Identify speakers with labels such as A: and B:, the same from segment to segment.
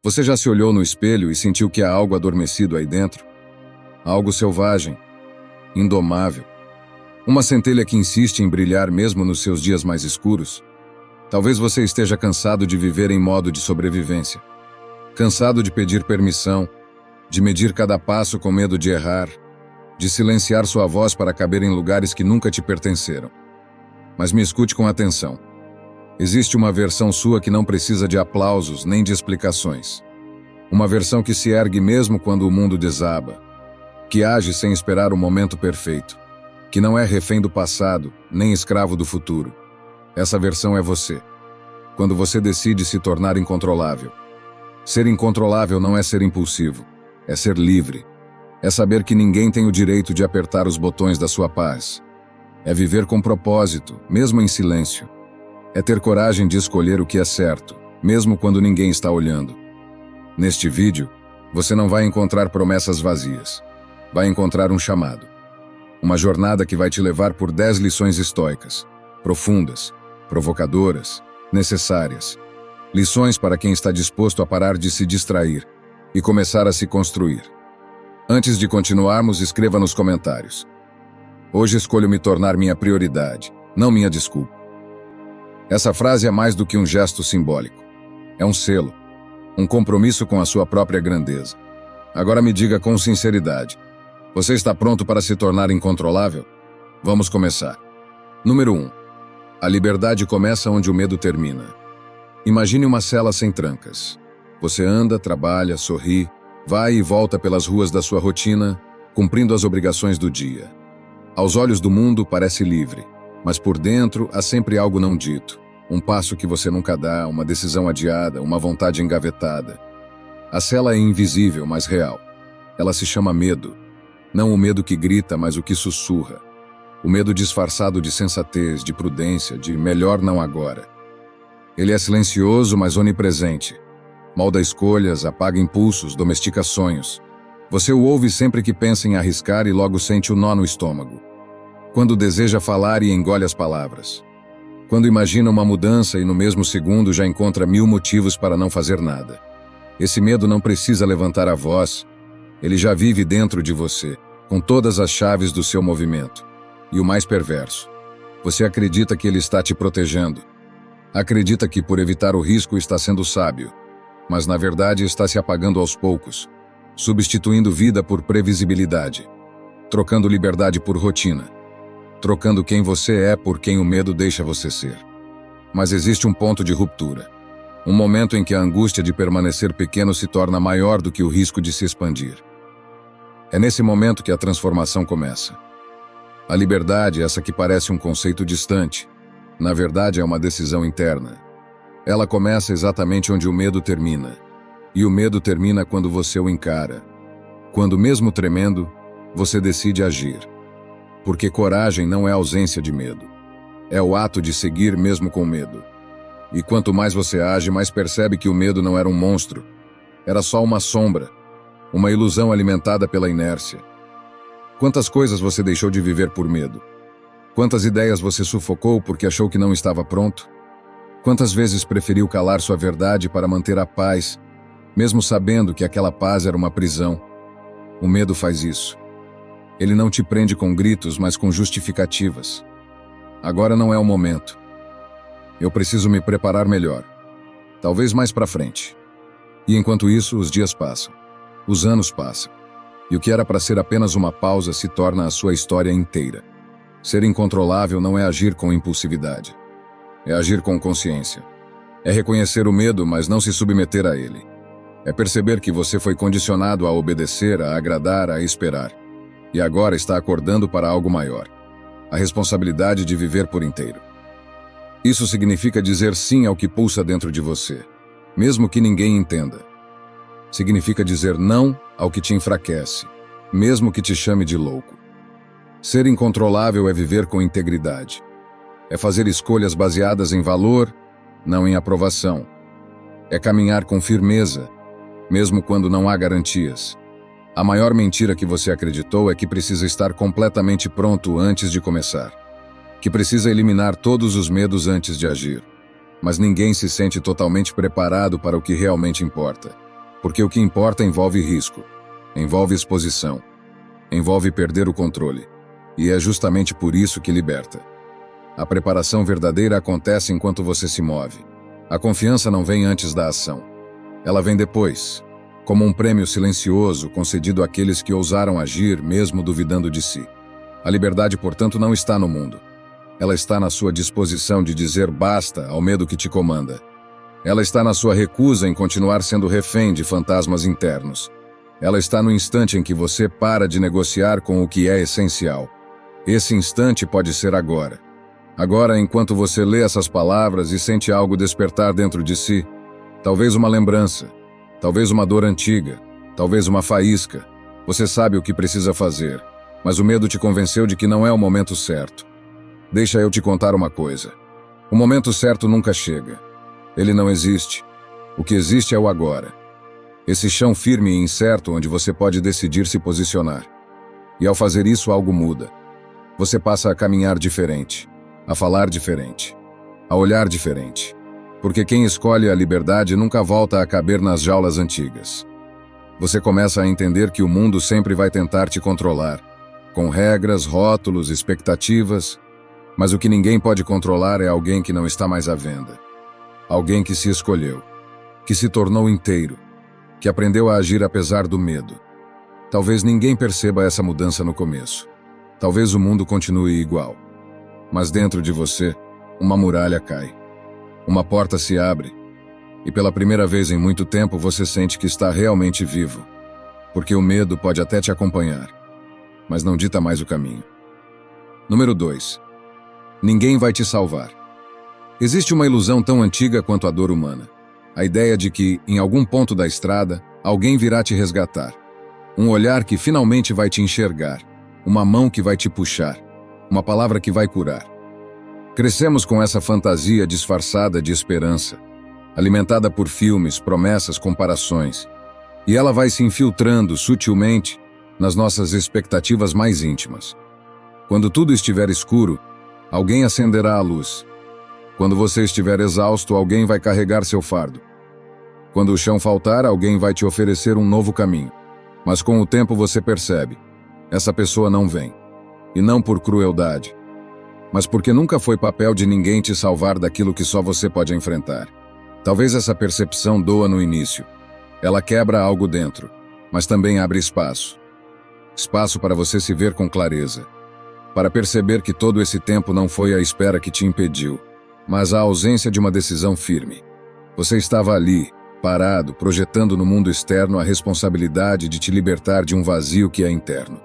A: Você já se olhou no espelho e sentiu que há algo adormecido aí dentro? Algo selvagem, indomável. Uma centelha que insiste em brilhar mesmo nos seus dias mais escuros? Talvez você esteja cansado de viver em modo de sobrevivência. Cansado de pedir permissão, de medir cada passo com medo de errar, de silenciar sua voz para caber em lugares que nunca te pertenceram. Mas me escute com atenção. Existe uma versão sua que não precisa de aplausos nem de explicações. Uma versão que se ergue mesmo quando o mundo desaba, que age sem esperar o momento perfeito, que não é refém do passado, nem escravo do futuro. Essa versão é você. Quando você decide se tornar incontrolável. Ser incontrolável não é ser impulsivo, é ser livre. É saber que ninguém tem o direito de apertar os botões da sua paz. É viver com propósito, mesmo em silêncio. É ter coragem de escolher o que é certo, mesmo quando ninguém está olhando. Neste vídeo, você não vai encontrar promessas vazias. Vai encontrar um chamado. Uma jornada que vai te levar por 10 lições estoicas, profundas, provocadoras, necessárias. Lições para quem está disposto a parar de se distrair e começar a se construir. Antes de continuarmos, escreva nos comentários. Hoje escolho me tornar minha prioridade, não minha desculpa. Essa frase é mais do que um gesto simbólico. É um selo, um compromisso com a sua própria grandeza. Agora me diga com sinceridade, você está pronto para se tornar incontrolável? Vamos começar. Número 1. A liberdade começa onde o medo termina. Imagine uma cela sem trancas. Você anda, trabalha, sorri, vai e volta pelas ruas da sua rotina, cumprindo as obrigações do dia. Aos olhos do mundo parece livre, mas por dentro há sempre algo não dito. Um passo que você nunca dá, uma decisão adiada, uma vontade engavetada. A cela é invisível, mas real. Ela se chama medo. Não o medo que grita, mas o que sussurra. O medo disfarçado de sensatez, de prudência, de melhor não agora. Ele é silencioso, mas onipresente. Molda escolhas, apaga impulsos, domestica sonhos. Você o ouve sempre que pensa em arriscar e logo sente o nó no estômago. Quando deseja falar e engole as palavras. Quando imagina uma mudança e no mesmo segundo já encontra 1000 motivos para não fazer nada. Esse medo não precisa levantar a voz. Ele já vive dentro de você, com todas as chaves do seu movimento. E o mais perverso, você acredita que ele está te protegendo. Acredita que por evitar o risco está sendo sábio, mas na verdade está se apagando aos poucos, substituindo vida por previsibilidade, trocando liberdade por rotina, trocando quem você é por quem o medo deixa você ser. Mas existe um ponto de ruptura, um momento em que a angústia de permanecer pequeno se torna maior do que o risco de se expandir. É nesse momento que a transformação começa. A liberdade, essa que parece um conceito distante, na verdade é uma decisão interna. Ela começa exatamente onde o medo termina. E o medo termina quando você o encara. Quando, mesmo tremendo, você decide agir. Porque coragem não é ausência de medo. É o ato de seguir mesmo com medo. E quanto mais você age, mais percebe que o medo não era um monstro. Era só uma sombra. Uma ilusão alimentada pela inércia. Quantas coisas você deixou de viver por medo? Quantas ideias você sufocou porque achou que não estava pronto? Quantas vezes preferiu calar sua verdade para manter a paz, mesmo sabendo que aquela paz era uma prisão? O medo faz isso. Ele não te prende com gritos, mas com justificativas. Agora não é o momento. Eu preciso me preparar melhor. Talvez mais para frente. E enquanto isso, os dias passam. Os anos passam. E o que era para ser apenas uma pausa se torna a sua história inteira. Ser incontrolável não é agir com impulsividade. É agir com consciência. É reconhecer o medo, mas não se submeter a ele. É perceber que você foi condicionado a obedecer, a agradar, a esperar. E agora está acordando para algo maior. A responsabilidade de viver por inteiro. Isso significa dizer sim ao que pulsa dentro de você, mesmo que ninguém entenda. Significa dizer não ao que te enfraquece, mesmo que te chame de louco. Ser incontrolável é viver com integridade. É fazer escolhas baseadas em valor, não em aprovação. É caminhar com firmeza, mesmo quando não há garantias. A maior mentira que você acreditou é que precisa estar completamente pronto antes de começar. Que precisa eliminar todos os medos antes de agir. Mas ninguém se sente totalmente preparado para o que realmente importa. Porque o que importa envolve risco, envolve exposição, envolve perder o controle. E é justamente por isso que liberta. A preparação verdadeira acontece enquanto você se move. A confiança não vem antes da ação. Ela vem depois, como um prêmio silencioso concedido àqueles que ousaram agir mesmo duvidando de si. A liberdade, portanto, não está no mundo. Ela está na sua disposição de dizer basta ao medo que te comanda. Ela está na sua recusa em continuar sendo refém de fantasmas internos. Ela está no instante em que você para de negociar com o que é essencial. Esse instante pode ser agora. Agora, enquanto você lê essas palavras e sente algo despertar dentro de si, talvez uma lembrança, talvez uma dor antiga, talvez uma faísca, você sabe o que precisa fazer, mas o medo te convenceu de que não é o momento certo. Deixa eu te contar uma coisa. O momento certo nunca chega. Ele não existe. O que existe é o agora. Esse chão firme e incerto onde você pode decidir se posicionar. E ao fazer isso, algo muda. Você passa a caminhar diferente, a falar diferente, a olhar diferente. Porque quem escolhe a liberdade nunca volta a caber nas jaulas antigas. Você começa a entender que o mundo sempre vai tentar te controlar, com regras, rótulos, expectativas, mas o que ninguém pode controlar é alguém que não está mais à venda. Alguém que se escolheu, que se tornou inteiro, que aprendeu a agir apesar do medo. Talvez ninguém perceba essa mudança no começo. Talvez o mundo continue igual. Mas dentro de você, uma muralha cai. Uma porta se abre. E pela primeira vez em muito tempo você sente que está realmente vivo. Porque o medo pode até te acompanhar, mas não dita mais o caminho. Número 2. Ninguém vai te salvar. Existe uma ilusão tão antiga quanto a dor humana. A ideia de que, em algum ponto da estrada, alguém virá te resgatar. Um olhar que finalmente vai te enxergar. Uma mão que vai te puxar. Uma palavra que vai curar. Crescemos com essa fantasia disfarçada de esperança, alimentada por filmes, promessas, comparações. E ela vai se infiltrando sutilmente nas nossas expectativas mais íntimas. Quando tudo estiver escuro, alguém acenderá a luz. Quando você estiver exausto, alguém vai carregar seu fardo. Quando o chão faltar, alguém vai te oferecer um novo caminho. Mas com o tempo você percebe, essa pessoa não vem. E não por crueldade, mas porque nunca foi papel de ninguém te salvar daquilo que só você pode enfrentar. Talvez essa percepção doa no início. Ela quebra algo dentro, mas também abre espaço. Espaço para você se ver com clareza. Para perceber que todo esse tempo não foi a espera que te impediu, mas a ausência de uma decisão firme. Você estava ali, parado, projetando no mundo externo a responsabilidade de te libertar de um vazio que é interno.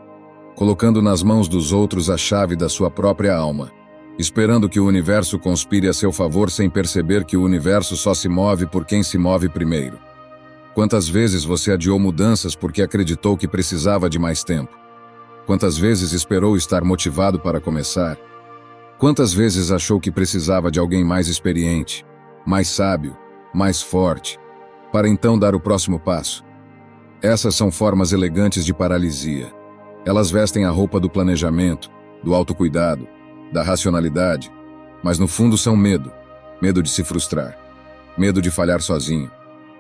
A: Colocando nas mãos dos outros a chave da sua própria alma, esperando que o universo conspire a seu favor sem perceber que o universo só se move por quem se move primeiro. Quantas vezes você adiou mudanças porque acreditou que precisava de mais tempo? Quantas vezes esperou estar motivado para começar? Quantas vezes achou que precisava de alguém mais experiente, mais sábio, mais forte, para então dar o próximo passo? Essas são formas elegantes de paralisia. Elas vestem a roupa do planejamento, do autocuidado, da racionalidade, mas no fundo são medo. Medo de se frustrar, medo de falhar sozinho,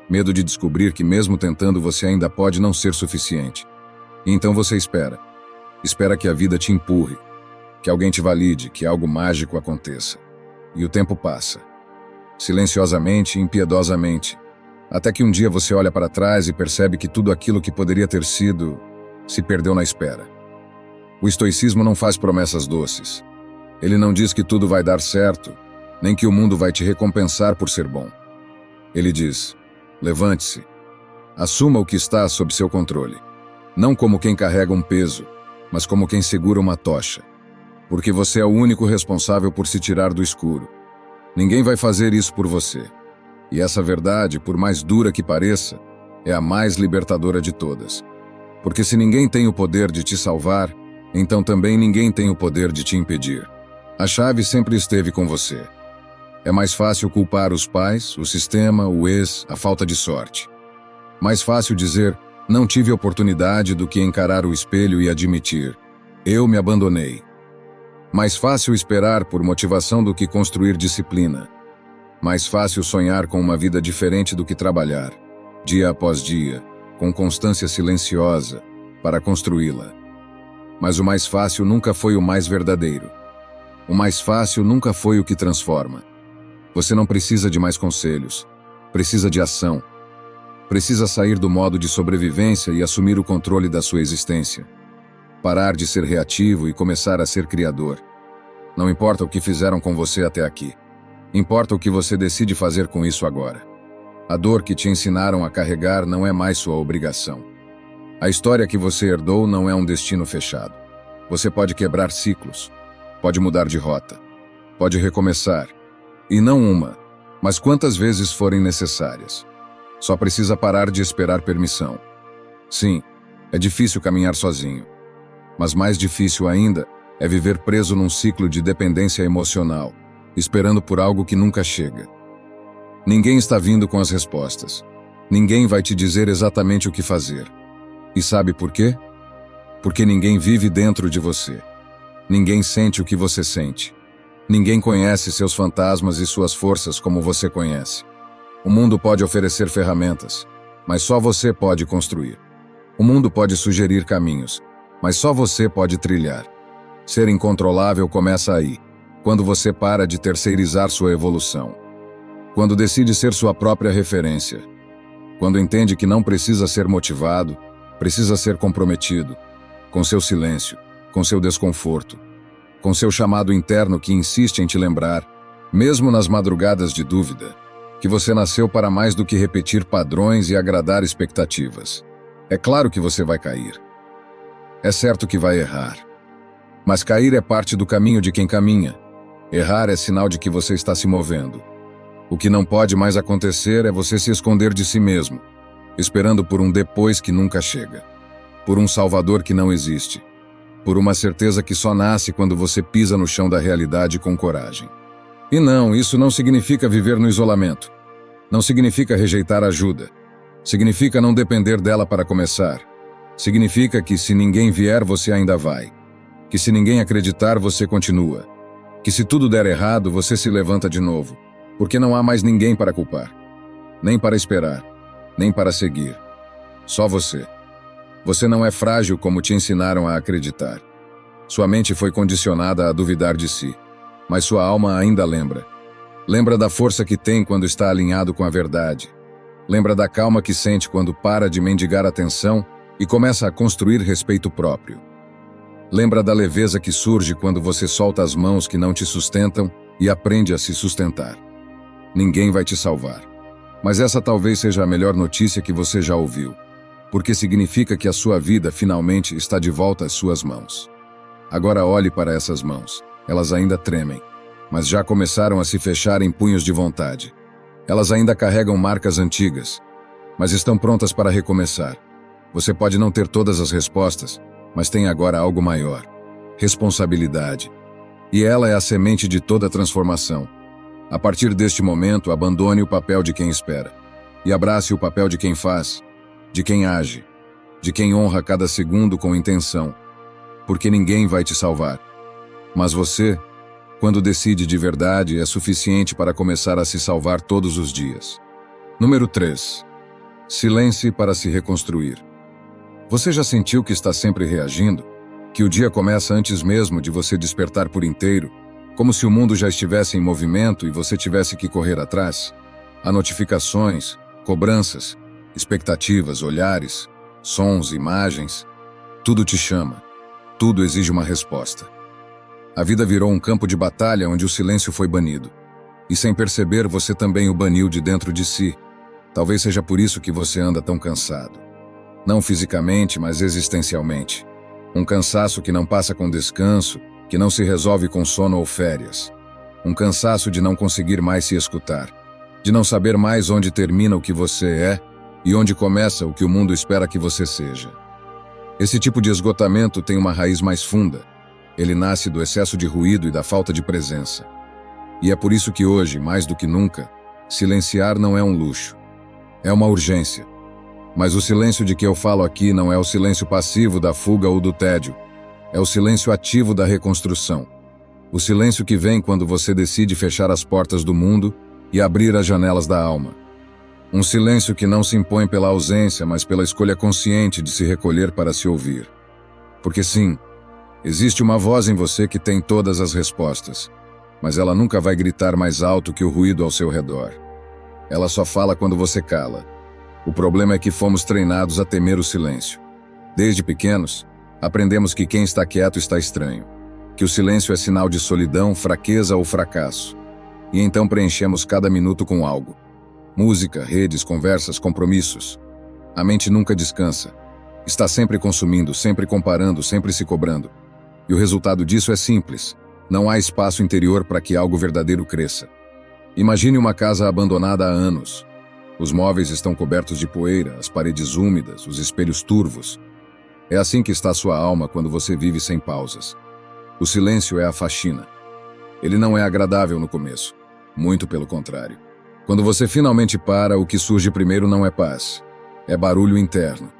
A: medo de descobrir que mesmo tentando você ainda pode não ser suficiente. E então você espera. Espera que a vida te empurre, que alguém te valide, que algo mágico aconteça. E o tempo passa. Silenciosamente e impiedosamente. Até que um dia você olha para trás e percebe que tudo aquilo que poderia ter sido se perdeu na espera. O estoicismo não faz promessas doces. Ele não diz que tudo vai dar certo, nem que o mundo vai te recompensar por ser bom. Ele diz: levante-se. Assuma o que está sob seu controle. Não como quem carrega um peso, mas como quem segura uma tocha. Porque você é o único responsável por se tirar do escuro. Ninguém vai fazer isso por você. E essa verdade, por mais dura que pareça, é a mais libertadora de todas. Porque se ninguém tem o poder de te salvar, então também ninguém tem o poder de te impedir. A chave sempre esteve com você. É mais fácil culpar os pais, o sistema, o ex, a falta de sorte. Mais fácil dizer, não tive oportunidade, do que encarar o espelho e admitir, eu me abandonei. Mais fácil esperar por motivação do que construir disciplina. Mais fácil sonhar com uma vida diferente do que trabalhar. dia após dia, com constância silenciosa, para construí-la. Mas o mais fácil nunca foi o mais verdadeiro. O mais fácil nunca foi o que transforma. Você não precisa de mais conselhos. Precisa de ação. Precisa sair do modo de sobrevivência e assumir o controle da sua existência. Parar de ser reativo e começar a ser criador. Não importa o que fizeram com você até aqui. Importa o que você decide fazer com isso agora. A dor que te ensinaram a carregar não é mais sua obrigação. A história que você herdou não é um destino fechado. Você pode quebrar ciclos. Pode mudar de rota. Pode recomeçar. E não uma, mas quantas vezes forem necessárias. Só precisa parar de esperar permissão. Sim, é difícil caminhar sozinho. Mas mais difícil ainda é viver preso num ciclo de dependência emocional, esperando por algo que nunca chega. Ninguém está vindo com as respostas. Ninguém vai te dizer exatamente o que fazer. E sabe por quê? Porque ninguém vive dentro de você. Ninguém sente o que você sente. Ninguém conhece seus fantasmas e suas forças como você conhece. O mundo pode oferecer ferramentas, mas só você pode construir. O mundo pode sugerir caminhos, mas só você pode trilhar. Ser incontrolável começa aí, quando você para de terceirizar sua evolução. Quando decide ser sua própria referência. Quando entende que não precisa ser motivado, precisa ser comprometido, com seu silêncio, com seu desconforto, com seu chamado interno que insiste em te lembrar, mesmo nas madrugadas de dúvida, que você nasceu para mais do que repetir padrões e agradar expectativas. É claro que você vai cair. É certo que vai errar. Mas cair é parte do caminho de quem caminha. Errar é sinal de que você está se movendo. O que não pode mais acontecer é você se esconder de si mesmo, esperando por um depois que nunca chega, por um salvador que não existe, por uma certeza que só nasce quando você pisa no chão da realidade com coragem. E não, isso não significa viver no isolamento. Não significa rejeitar ajuda. Significa não depender dela para começar. Significa que se ninguém vier, você ainda vai. Que se ninguém acreditar, você continua. Que se tudo der errado, você se levanta de novo. Porque não há mais ninguém para culpar. Nem para esperar. Nem para seguir. Só você. Você não é frágil como te ensinaram a acreditar. Sua mente foi condicionada a duvidar de si, mas sua alma ainda lembra. Lembra da força que tem quando está alinhado com a verdade. Lembra da calma que sente quando para de mendigar atenção e começa a construir respeito próprio. Lembra da leveza que surge quando você solta as mãos que não te sustentam e aprende a se sustentar. Ninguém vai te salvar. Mas essa talvez seja a melhor notícia que você já ouviu. Porque significa que a sua vida finalmente está de volta às suas mãos. Agora olhe para essas mãos. Elas ainda tremem, mas já começaram a se fechar em punhos de vontade. Elas ainda carregam marcas antigas, mas estão prontas para recomeçar. Você pode não ter todas as respostas, mas tem agora algo maior: responsabilidade. E ela é a semente de toda transformação. A partir deste momento, abandone o papel de quem espera e abrace o papel de quem faz, de quem age, de quem honra cada segundo com intenção, porque ninguém vai te salvar. Mas você, quando decide de verdade, é suficiente para começar a se salvar todos os dias. Número 3. Silêncio para se reconstruir. Você já sentiu que está sempre reagindo? Que o dia começa antes mesmo de você despertar por inteiro, como se o mundo já estivesse em movimento e você tivesse que correr atrás? Há notificações, cobranças, expectativas, olhares, sons, imagens. Tudo te chama. Tudo exige uma resposta. A vida virou um campo de batalha onde o silêncio foi banido. E sem perceber, você também o baniu de dentro de si. Talvez seja por isso que você anda tão cansado. Não fisicamente, mas existencialmente. Um cansaço que não passa com descanso, que não se resolve com sono ou férias. Um cansaço de não conseguir mais se escutar. De não saber mais onde termina o que você é e onde começa o que o mundo espera que você seja. Esse tipo de esgotamento tem uma raiz mais funda. Ele nasce do excesso de ruído e da falta de presença. E é por isso que hoje, mais do que nunca, silenciar não é um luxo. É uma urgência. Mas o silêncio de que eu falo aqui não é o silêncio passivo da fuga ou do tédio. É o silêncio ativo da reconstrução. O silêncio que vem quando você decide fechar as portas do mundo e abrir as janelas da alma. Um silêncio que não se impõe pela ausência, mas pela escolha consciente de se recolher para se ouvir. Porque sim, existe uma voz em você que tem todas as respostas, mas ela nunca vai gritar mais alto que o ruído ao seu redor. Ela só fala quando você cala. O problema é que fomos treinados a temer o silêncio. Desde pequenos, aprendemos que quem está quieto está estranho, que o silêncio é sinal de solidão, fraqueza ou fracasso. E então preenchemos cada minuto com algo. Música, redes, conversas, compromissos. A mente nunca descansa. Está sempre consumindo, sempre comparando, sempre se cobrando. E o resultado disso é simples. Não há espaço interior para que algo verdadeiro cresça. Imagine uma casa abandonada há anos. Os móveis estão cobertos de poeira, as paredes úmidas, os espelhos turvos. É assim que está sua alma quando você vive sem pausas. O silêncio é a faxina. Ele não é agradável no começo. Muito pelo contrário. Quando você finalmente para, o que surge primeiro não é paz. É barulho interno.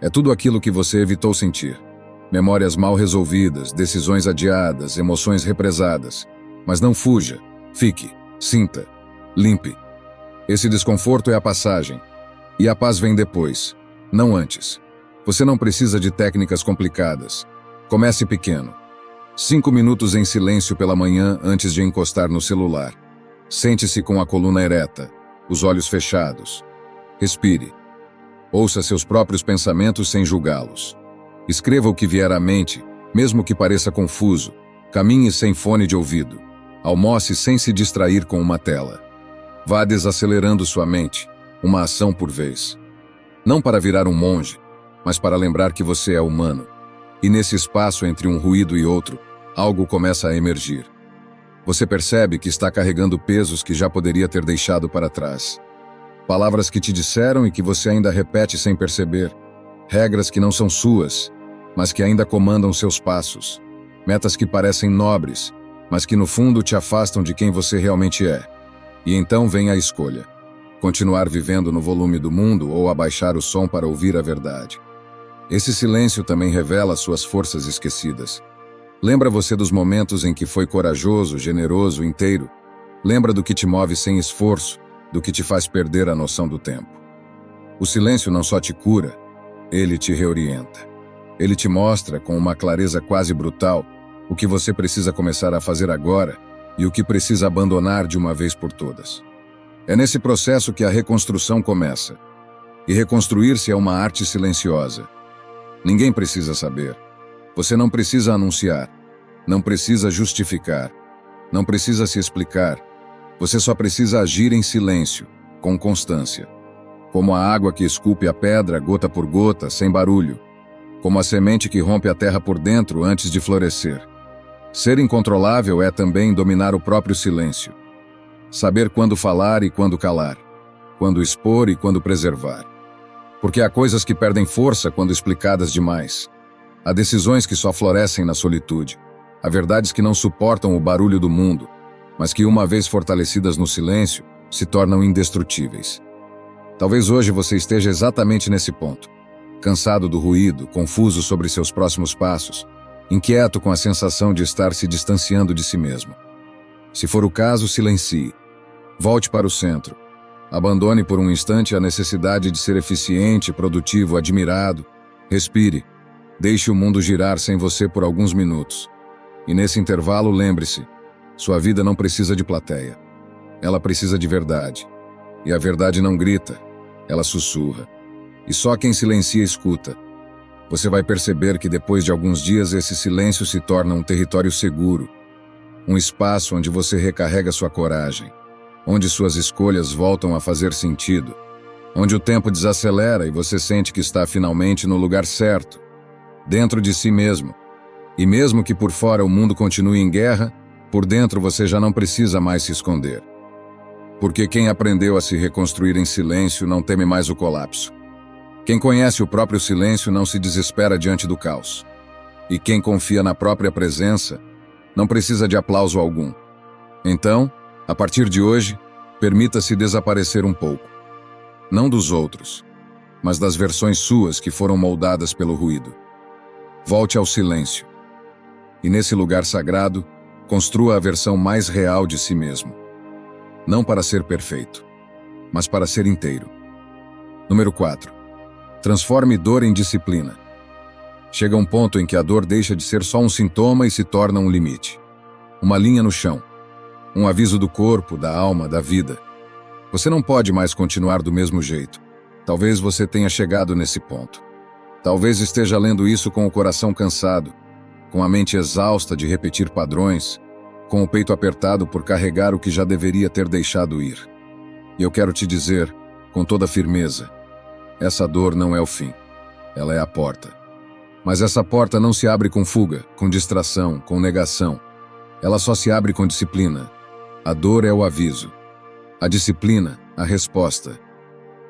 A: É tudo aquilo que você evitou sentir. Memórias mal resolvidas, decisões adiadas, emoções represadas. Mas não fuja. Fique. Sinta. Limpe. Esse desconforto é a passagem. E a paz vem depois, não antes. Você não precisa de técnicas complicadas. Comece pequeno. 5 minutos em silêncio pela manhã antes de encostar no celular. Sente-se com a coluna ereta, os olhos fechados. Respire. Ouça seus próprios pensamentos sem julgá-los. Escreva o que vier à mente, mesmo que pareça confuso. Caminhe sem fone de ouvido. Almoce sem se distrair com uma tela. Vá desacelerando sua mente, uma ação por vez. Não para virar um monge, mas para lembrar que você é humano. E nesse espaço entre um ruído e outro, algo começa a emergir. Você percebe que está carregando pesos que já poderia ter deixado para trás. Palavras que te disseram e que você ainda repete sem perceber. Regras que não são suas, mas que ainda comandam seus passos. Metas que parecem nobres, mas que no fundo te afastam de quem você realmente é. E então vem a escolha. Continuar vivendo no volume do mundo ou abaixar o som para ouvir a verdade. Esse silêncio também revela suas forças esquecidas. Lembra você dos momentos em que foi corajoso, generoso, inteiro. Lembra do que te move sem esforço, do que te faz perder a noção do tempo. O silêncio não só te cura, ele te reorienta. Ele te mostra, com uma clareza quase brutal, o que você precisa começar a fazer agora e o que precisa abandonar de uma vez por todas. É nesse processo que a reconstrução começa. E reconstruir-se é uma arte silenciosa. Ninguém precisa saber. Você não precisa anunciar. Não precisa justificar. Não precisa se explicar. Você só precisa agir em silêncio, com constância. Como a água que esculpe a pedra, gota por gota, sem barulho. Como a semente que rompe a terra por dentro antes de florescer. Ser incontrolável é também dominar o próprio silêncio. Saber quando falar e quando calar. Quando expor e quando preservar. Porque há coisas que perdem força quando explicadas demais. Há decisões que só florescem na solitude. Há verdades que não suportam o barulho do mundo, mas que, uma vez fortalecidas no silêncio, se tornam indestrutíveis. Talvez hoje você esteja exatamente nesse ponto. Cansado do ruído, confuso sobre seus próximos passos, inquieto com a sensação de estar se distanciando de si mesmo. Se for o caso, silencie. Volte para o centro. Abandone por um instante a necessidade de ser eficiente, produtivo, admirado. Respire. Deixe o mundo girar sem você por alguns minutos. E nesse intervalo, lembre-se, sua vida não precisa de plateia. Ela precisa de verdade. E a verdade não grita, ela sussurra. E só quem silencia escuta. Você vai perceber que depois de alguns dias esse silêncio se torna um território seguro. Um espaço onde você recarrega sua coragem. Onde suas escolhas voltam a fazer sentido. Onde o tempo desacelera e você sente que está finalmente no lugar certo. Dentro de si mesmo. E mesmo que por fora o mundo continue em guerra, por dentro você já não precisa mais se esconder. Porque quem aprendeu a se reconstruir em silêncio não teme mais o colapso. Quem conhece o próprio silêncio não se desespera diante do caos. E quem confia na própria presença não precisa de aplauso algum. Então, a partir de hoje, permita-se desaparecer um pouco. Não dos outros, mas das versões suas que foram moldadas pelo ruído. Volte ao silêncio. E nesse lugar sagrado, construa a versão mais real de si mesmo. Não para ser perfeito, mas para ser inteiro. Número 4. Transforme dor em disciplina. Chega um ponto em que a dor deixa de ser só um sintoma e se torna um limite. Uma linha no chão. Um aviso do corpo, da alma, da vida. Você não pode mais continuar do mesmo jeito. Talvez você tenha chegado nesse ponto. Talvez esteja lendo isso com o coração cansado, com a mente exausta de repetir padrões, com o peito apertado por carregar o que já deveria ter deixado ir. E eu quero te dizer, com toda firmeza, essa dor não é o fim. Ela é a porta. Mas essa porta não se abre com fuga, com distração, com negação. Ela só se abre com disciplina. A dor é o aviso. A disciplina, a resposta.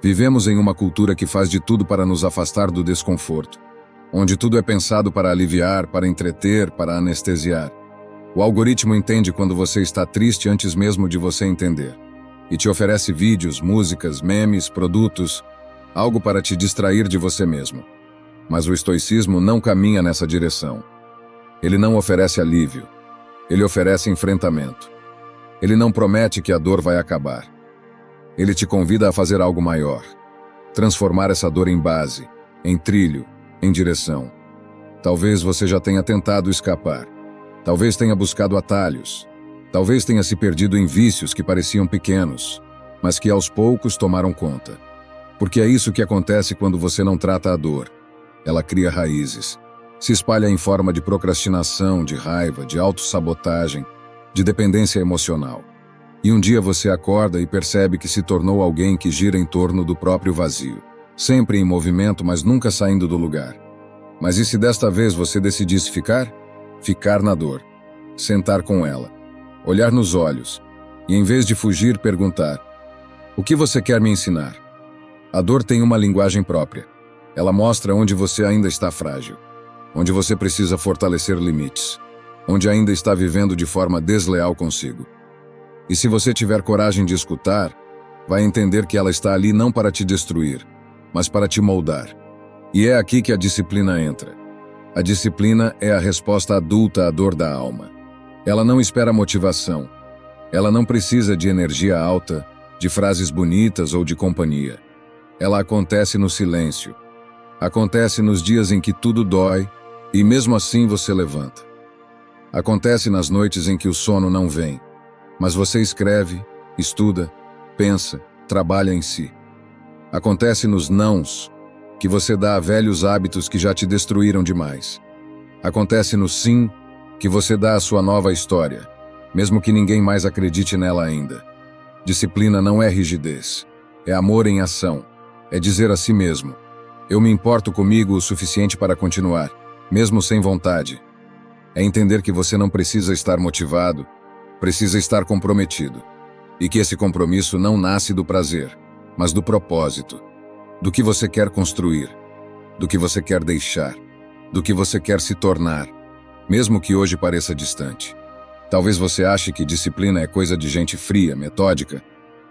A: Vivemos em uma cultura que faz de tudo para nos afastar do desconforto, onde tudo é pensado para aliviar, para entreter, para anestesiar. O algoritmo entende quando você está triste antes mesmo de você entender, e te oferece vídeos, músicas, memes, produtos, algo para te distrair de você mesmo. Mas o estoicismo não caminha nessa direção. Ele não oferece alívio. Ele oferece enfrentamento. Ele não promete que a dor vai acabar. Ele te convida a fazer algo maior. Transformar essa dor em base, em trilho, em direção. Talvez você já tenha tentado escapar. Talvez tenha buscado atalhos. Talvez tenha se perdido em vícios que pareciam pequenos, mas que aos poucos tomaram conta. Porque é isso que acontece quando você não trata a dor. Ela cria raízes. Se espalha em forma de procrastinação, de raiva, de autossabotagem, de dependência emocional. E um dia você acorda e percebe que se tornou alguém que gira em torno do próprio vazio. Sempre em movimento, mas nunca saindo do lugar. Mas e se desta vez você decidisse ficar? Ficar na dor. Sentar com ela. Olhar nos olhos. E em vez de fugir, perguntar: o que você quer me ensinar? A dor tem uma linguagem própria. Ela mostra onde você ainda está frágil. Onde você precisa fortalecer limites. Onde ainda está vivendo de forma desleal consigo. E se você tiver coragem de escutar, vai entender que ela está ali não para te destruir, mas para te moldar. E é aqui que a disciplina entra. A disciplina é a resposta adulta à dor da alma. Ela não espera motivação. Ela não precisa de energia alta, de frases bonitas ou de companhia. Ela acontece no silêncio. Acontece nos dias em que tudo dói e mesmo assim você levanta. Acontece nas noites em que o sono não vem, mas você escreve, estuda, pensa, trabalha em si. Acontece nos nãos, que você dá a velhos hábitos que já te destruíram demais. Acontece no sim, que você dá à sua nova história, mesmo que ninguém mais acredite nela ainda. Disciplina não é rigidez, é amor em ação, é dizer a si mesmo: eu me importo comigo o suficiente para continuar, mesmo sem vontade. É entender que você não precisa estar motivado, precisa estar comprometido. E que esse compromisso não nasce do prazer, mas do propósito. Do que você quer construir, do que você quer deixar, do que você quer se tornar, mesmo que hoje pareça distante. Talvez você ache que disciplina é coisa de gente fria, metódica,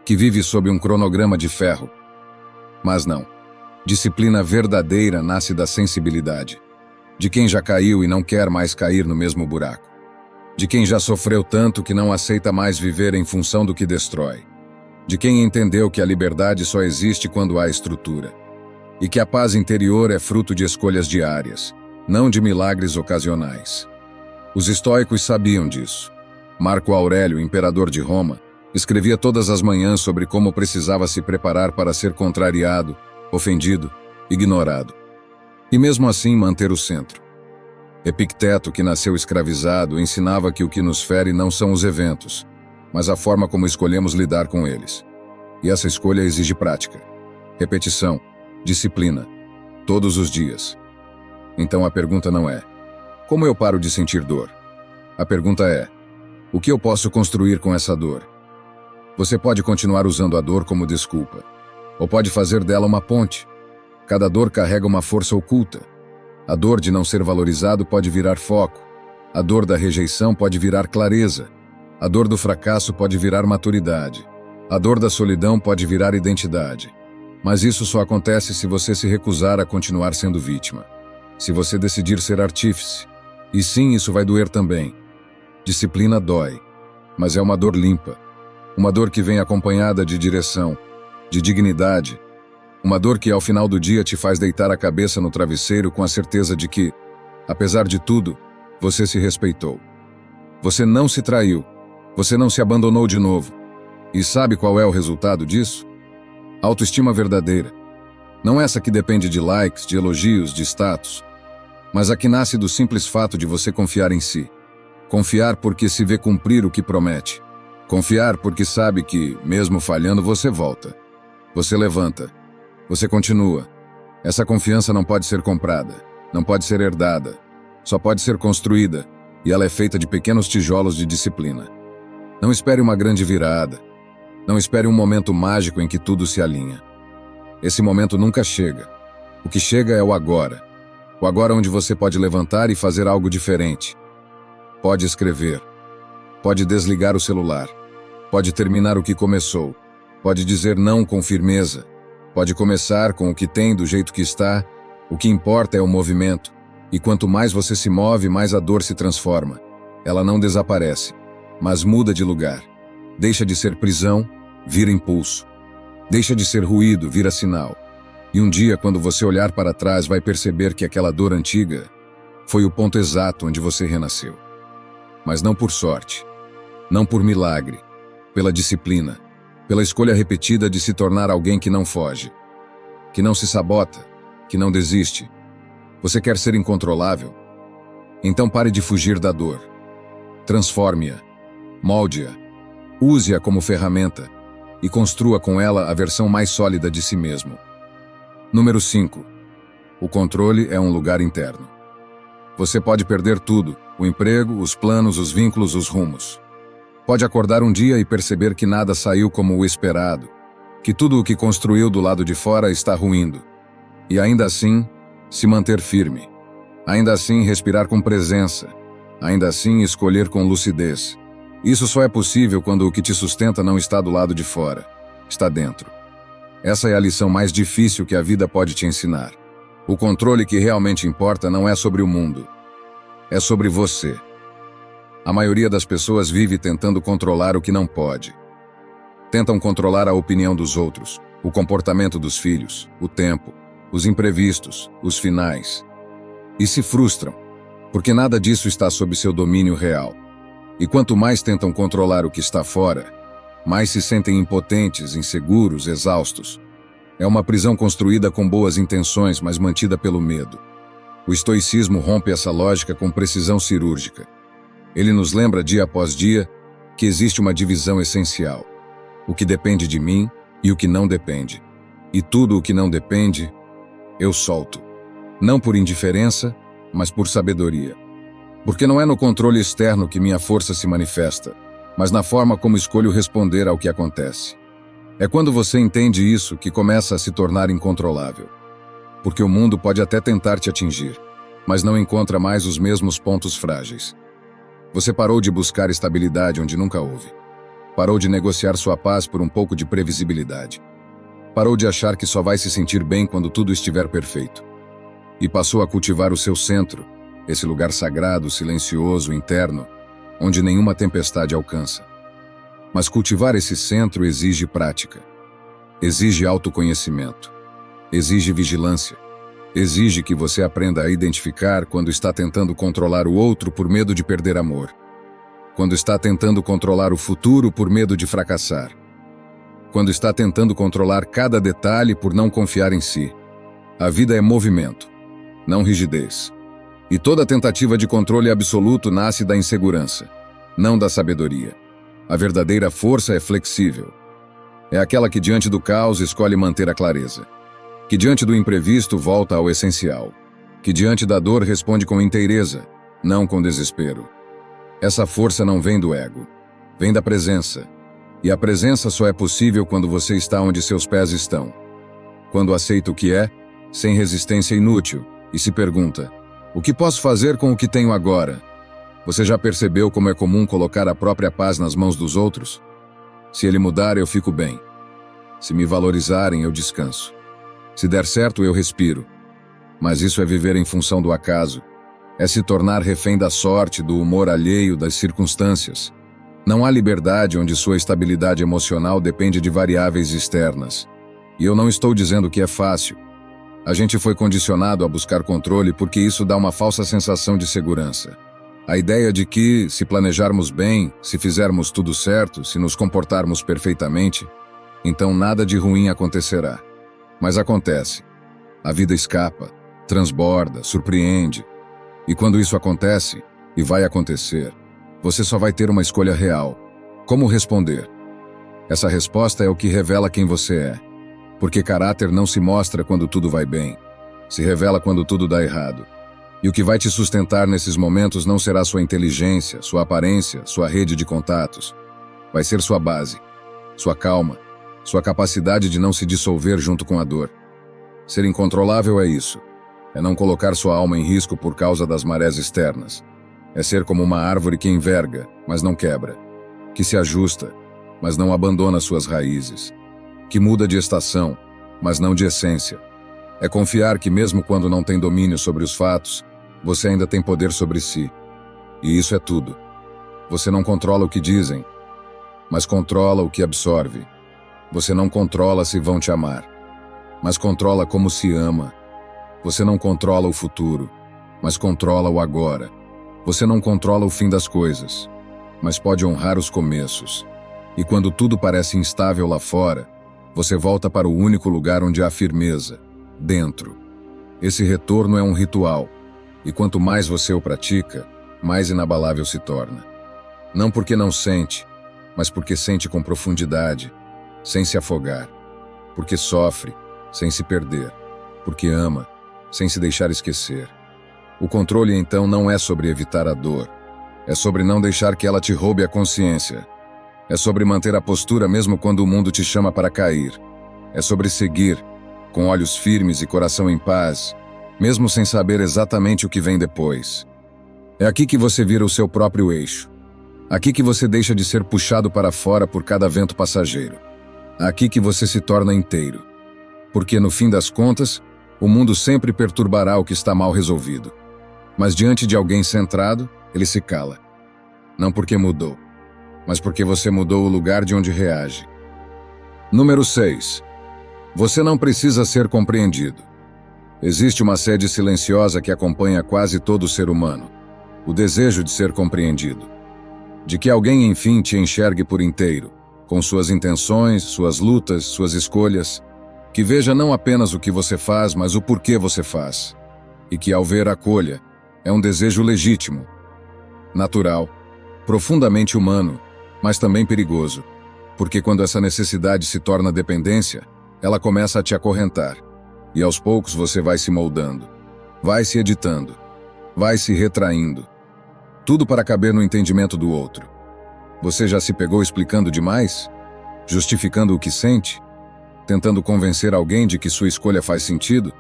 A: que vive sob um cronograma de ferro. Mas não. Disciplina verdadeira nasce da sensibilidade. De quem já caiu e não quer mais cair no mesmo buraco. De quem já sofreu tanto que não aceita mais viver em função do que destrói. De quem entendeu que a liberdade só existe quando há estrutura. E que a paz interior é fruto de escolhas diárias, não de milagres ocasionais. Os estoicos sabiam disso. Marco Aurélio, imperador de Roma, escrevia todas as manhãs sobre como precisava se preparar para ser contrariado, ofendido, ignorado. E mesmo assim manter o centro. Epicteto, que nasceu escravizado, ensinava que o que nos fere não são os eventos, mas a forma como escolhemos lidar com eles. E essa escolha exige prática, repetição, disciplina, todos os dias. Então a pergunta não é: como eu paro de sentir dor? A pergunta é: o que eu posso construir com essa dor? Você pode continuar usando a dor como desculpa, ou pode fazer dela uma ponte. Cada dor carrega uma força oculta. A dor de não ser valorizado pode virar foco. A dor da rejeição pode virar clareza. A dor do fracasso pode virar maturidade. A dor da solidão pode virar identidade. Mas isso só acontece se você se recusar a continuar sendo vítima. Se você decidir ser artífice. E sim, isso vai doer também. Disciplina dói, mas é uma dor limpa. Uma dor que vem acompanhada de direção, de dignidade, Uma dor que ao final do dia te faz deitar a cabeça no travesseiro com a certeza de que, apesar de tudo, você se respeitou. Você não se traiu. Você não se abandonou de novo. E sabe qual é o resultado disso? Autoestima verdadeira. Não essa que depende de likes, de elogios, de status, mas a que nasce do simples fato de você confiar em si. Confiar porque se vê cumprir o que promete. Confiar porque sabe que, mesmo falhando, você volta. Você levanta. Você continua. Essa confiança não pode ser comprada, não pode ser herdada, só pode ser construída, e ela é feita de pequenos tijolos de disciplina. Não espere uma grande virada. Não espere um momento mágico em que tudo se alinha. Esse momento nunca chega. O que chega é o agora. O agora onde você pode levantar e fazer algo diferente. Pode escrever. Pode desligar o celular. Pode terminar o que começou. Pode dizer não com firmeza. Pode começar com o que tem do jeito que está. O que importa é o movimento. E quanto mais você se move, mais a dor se transforma. Ela não desaparece, mas muda de lugar. Deixa de ser prisão, vira impulso. Deixa de ser ruído, vira sinal. E um dia, quando você olhar para trás, vai perceber que aquela dor antiga foi o ponto exato onde você renasceu. Mas não por sorte, não por milagre, pela disciplina, pela escolha repetida de se tornar alguém que não foge, que não se sabota, que não desiste. Você quer ser incontrolável? Então pare de fugir da dor. Transforme-a, molde-a, use-a como ferramenta e construa com ela a versão mais sólida de si mesmo. Número 5. O controle é um lugar interno. Você pode perder tudo: o emprego, os planos, os vínculos, os rumos. Pode acordar um dia e perceber que nada saiu como o esperado, que tudo o que construiu do lado de fora está ruindo. E ainda assim, se manter firme. Ainda assim, respirar com presença. Ainda assim, escolher com lucidez. Isso só é possível quando o que te sustenta não está do lado de fora, está dentro. Essa é a lição mais difícil que a vida pode te ensinar. O controle que realmente importa não é sobre o mundo, é sobre você. A maioria das pessoas vive tentando controlar o que não pode. Tentam controlar a opinião dos outros, o comportamento dos filhos, o tempo, os imprevistos, os finais. E se frustram, porque nada disso está sob seu domínio real. E quanto mais tentam controlar o que está fora, mais se sentem impotentes, inseguros, exaustos. É uma prisão construída com boas intenções, mas mantida pelo medo. O estoicismo rompe essa lógica com precisão cirúrgica. Ele nos lembra dia após dia que existe uma divisão essencial: o que depende de mim e o que não depende. E tudo o que não depende, eu solto. Não por indiferença, mas por sabedoria. Porque não é no controle externo que minha força se manifesta, mas na forma como escolho responder ao que acontece. É quando você entende isso que começa a se tornar incontrolável. Porque o mundo pode até tentar te atingir, mas não encontra mais os mesmos pontos frágeis. Você parou de buscar estabilidade onde nunca houve. Parou de negociar sua paz por um pouco de previsibilidade. Parou de achar que só vai se sentir bem quando tudo estiver perfeito. E passou a cultivar o seu centro, esse lugar sagrado, silencioso, interno, onde nenhuma tempestade alcança. Mas cultivar esse centro exige prática. Exige autoconhecimento. Exige vigilância. Exige que você aprenda a identificar quando está tentando controlar o outro por medo de perder amor. Quando está tentando controlar o futuro por medo de fracassar. Quando está tentando controlar cada detalhe por não confiar em si. A vida é movimento, não rigidez. E toda tentativa de controle absoluto nasce da insegurança, não da sabedoria. A verdadeira força é flexível. É aquela que diante do caos escolhe manter a clareza. Que diante do imprevisto volta ao essencial. Que diante da dor responde com inteireza, não com desespero. Essa força não vem do ego, vem da presença. E a presença só é possível quando você está onde seus pés estão. Quando aceita o que é, sem resistência inútil, e se pergunta: o que posso fazer com o que tenho agora? Você já percebeu como é comum colocar a própria paz nas mãos dos outros? Se ele mudar, eu fico bem. Se me valorizarem, eu descanso. Se der certo, eu respiro. Mas isso é viver em função do acaso. É se tornar refém da sorte, do humor alheio, das circunstâncias. Não há liberdade onde sua estabilidade emocional depende de variáveis externas. E eu não estou dizendo que é fácil. A gente foi condicionado a buscar controle porque isso dá uma falsa sensação de segurança. A ideia de que, se planejarmos bem, se fizermos tudo certo, se nos comportarmos perfeitamente, então nada de ruim acontecerá. Mas acontece. A vida escapa, transborda, surpreende. E quando isso acontece, e vai acontecer, você só vai ter uma escolha real. Como responder? Essa resposta é o que revela quem você é. Porque caráter não se mostra quando tudo vai bem. Se revela quando tudo dá errado. E o que vai te sustentar nesses momentos não será sua inteligência, sua aparência, sua rede de contatos. Vai ser sua base, sua calma, sua capacidade de não se dissolver junto com a dor. Ser incontrolável é isso. É não colocar sua alma em risco por causa das marés externas. É ser como uma árvore que enverga, mas não quebra. Que se ajusta, mas não abandona suas raízes. Que muda de estação, mas não de essência. É confiar que mesmo quando não tem domínio sobre os fatos, você ainda tem poder sobre si. E isso é tudo. Você não controla o que dizem, mas controla o que absorve. Você não controla se vão te amar, mas controla como se ama. Você não controla o futuro, mas controla o agora. Você não controla o fim das coisas, mas pode honrar os começos. E quando tudo parece instável lá fora, você volta para o único lugar onde há firmeza, dentro. Esse retorno é um ritual, e quanto mais você o pratica, mais inabalável se torna. Não porque não sente, mas porque sente com profundidade, sem se afogar. Porque sofre, sem se perder. Porque ama, sem se deixar esquecer. O controle, então, não é sobre evitar a dor. É sobre não deixar que ela te roube a consciência. É sobre manter a postura mesmo quando o mundo te chama para cair. É sobre seguir, com olhos firmes e coração em paz, mesmo sem saber exatamente o que vem depois. É aqui que você vira o seu próprio eixo. Aqui que você deixa de ser puxado para fora por cada vento passageiro. Aqui que você se torna inteiro. Porque, no fim das contas, o mundo sempre perturbará o que está mal resolvido. Mas diante de alguém centrado, ele se cala. Não porque mudou, mas porque você mudou o lugar de onde reage. Número 6. Você não precisa ser compreendido. Existe uma sede silenciosa que acompanha quase todo ser humano. O desejo de ser compreendido. De que alguém, enfim, te enxergue por inteiro, com suas intenções, suas lutas, suas escolhas. Que veja não apenas o que você faz, mas o porquê você faz. E que, ao ver, acolha. É um desejo legítimo, natural, profundamente humano, mas também perigoso. Porque quando essa necessidade se torna dependência, ela começa a te acorrentar. E aos poucos você vai se moldando, vai se editando, vai se retraindo. Tudo para caber no entendimento do outro. Você já se pegou explicando demais? Justificando o que sente? Tentando convencer alguém de que sua escolha faz sentido?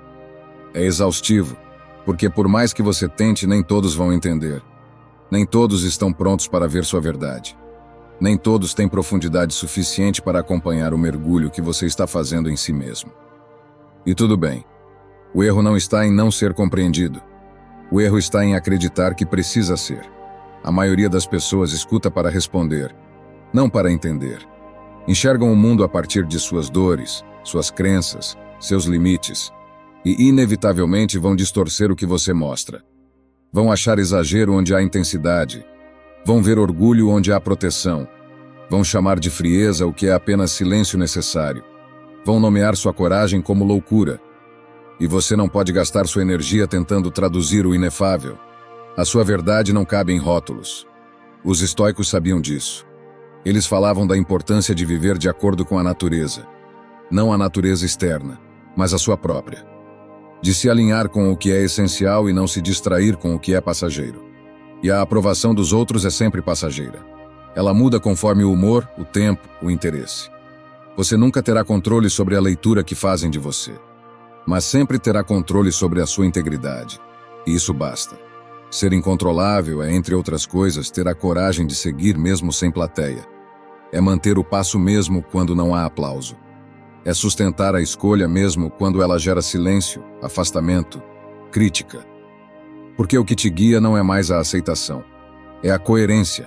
A: É exaustivo, porque por mais que você tente, nem todos vão entender. Nem todos estão prontos para ver sua verdade. Nem todos têm profundidade suficiente para acompanhar o mergulho que você está fazendo em si mesmo. E tudo bem. O erro não está em não ser compreendido. O erro está em acreditar que precisa ser. A maioria das pessoas escuta para responder, não para entender. Enxergam o mundo a partir de suas dores, suas crenças, seus limites, e inevitavelmente vão distorcer o que você mostra. Vão achar exagero onde há intensidade. Vão ver orgulho onde há proteção. Vão chamar de frieza o que é apenas silêncio necessário. Vão nomear sua coragem como loucura. E você não pode gastar sua energia tentando traduzir o inefável. A sua verdade não cabe em rótulos. Os estoicos sabiam disso. Eles falavam da importância de viver de acordo com a natureza. Não a natureza externa, mas a sua própria. De se alinhar com o que é essencial e não se distrair com o que é passageiro. E a aprovação dos outros é sempre passageira. Ela muda conforme o humor, o tempo, o interesse. Você nunca terá controle sobre a leitura que fazem de você. Mas sempre terá controle sobre a sua integridade. E isso basta. Ser incontrolável é, entre outras coisas, ter a coragem de seguir mesmo sem plateia. É manter o passo mesmo quando não há aplauso. É sustentar a escolha mesmo quando ela gera silêncio, afastamento, crítica. Porque o que te guia não é mais a aceitação. É a coerência.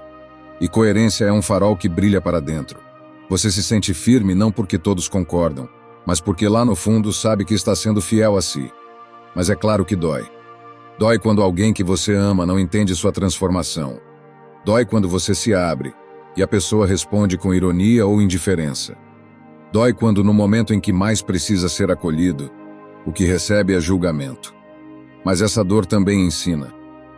A: E coerência é um farol que brilha para dentro. Você se sente firme não porque todos concordam, mas porque lá no fundo sabe que está sendo fiel a si. Mas é claro que dói. Dói quando alguém que você ama não entende sua transformação. Dói quando você se abre e a pessoa responde com ironia ou indiferença. Dói quando, no momento em que mais precisa ser acolhido, o que recebe é julgamento. Mas essa dor também ensina.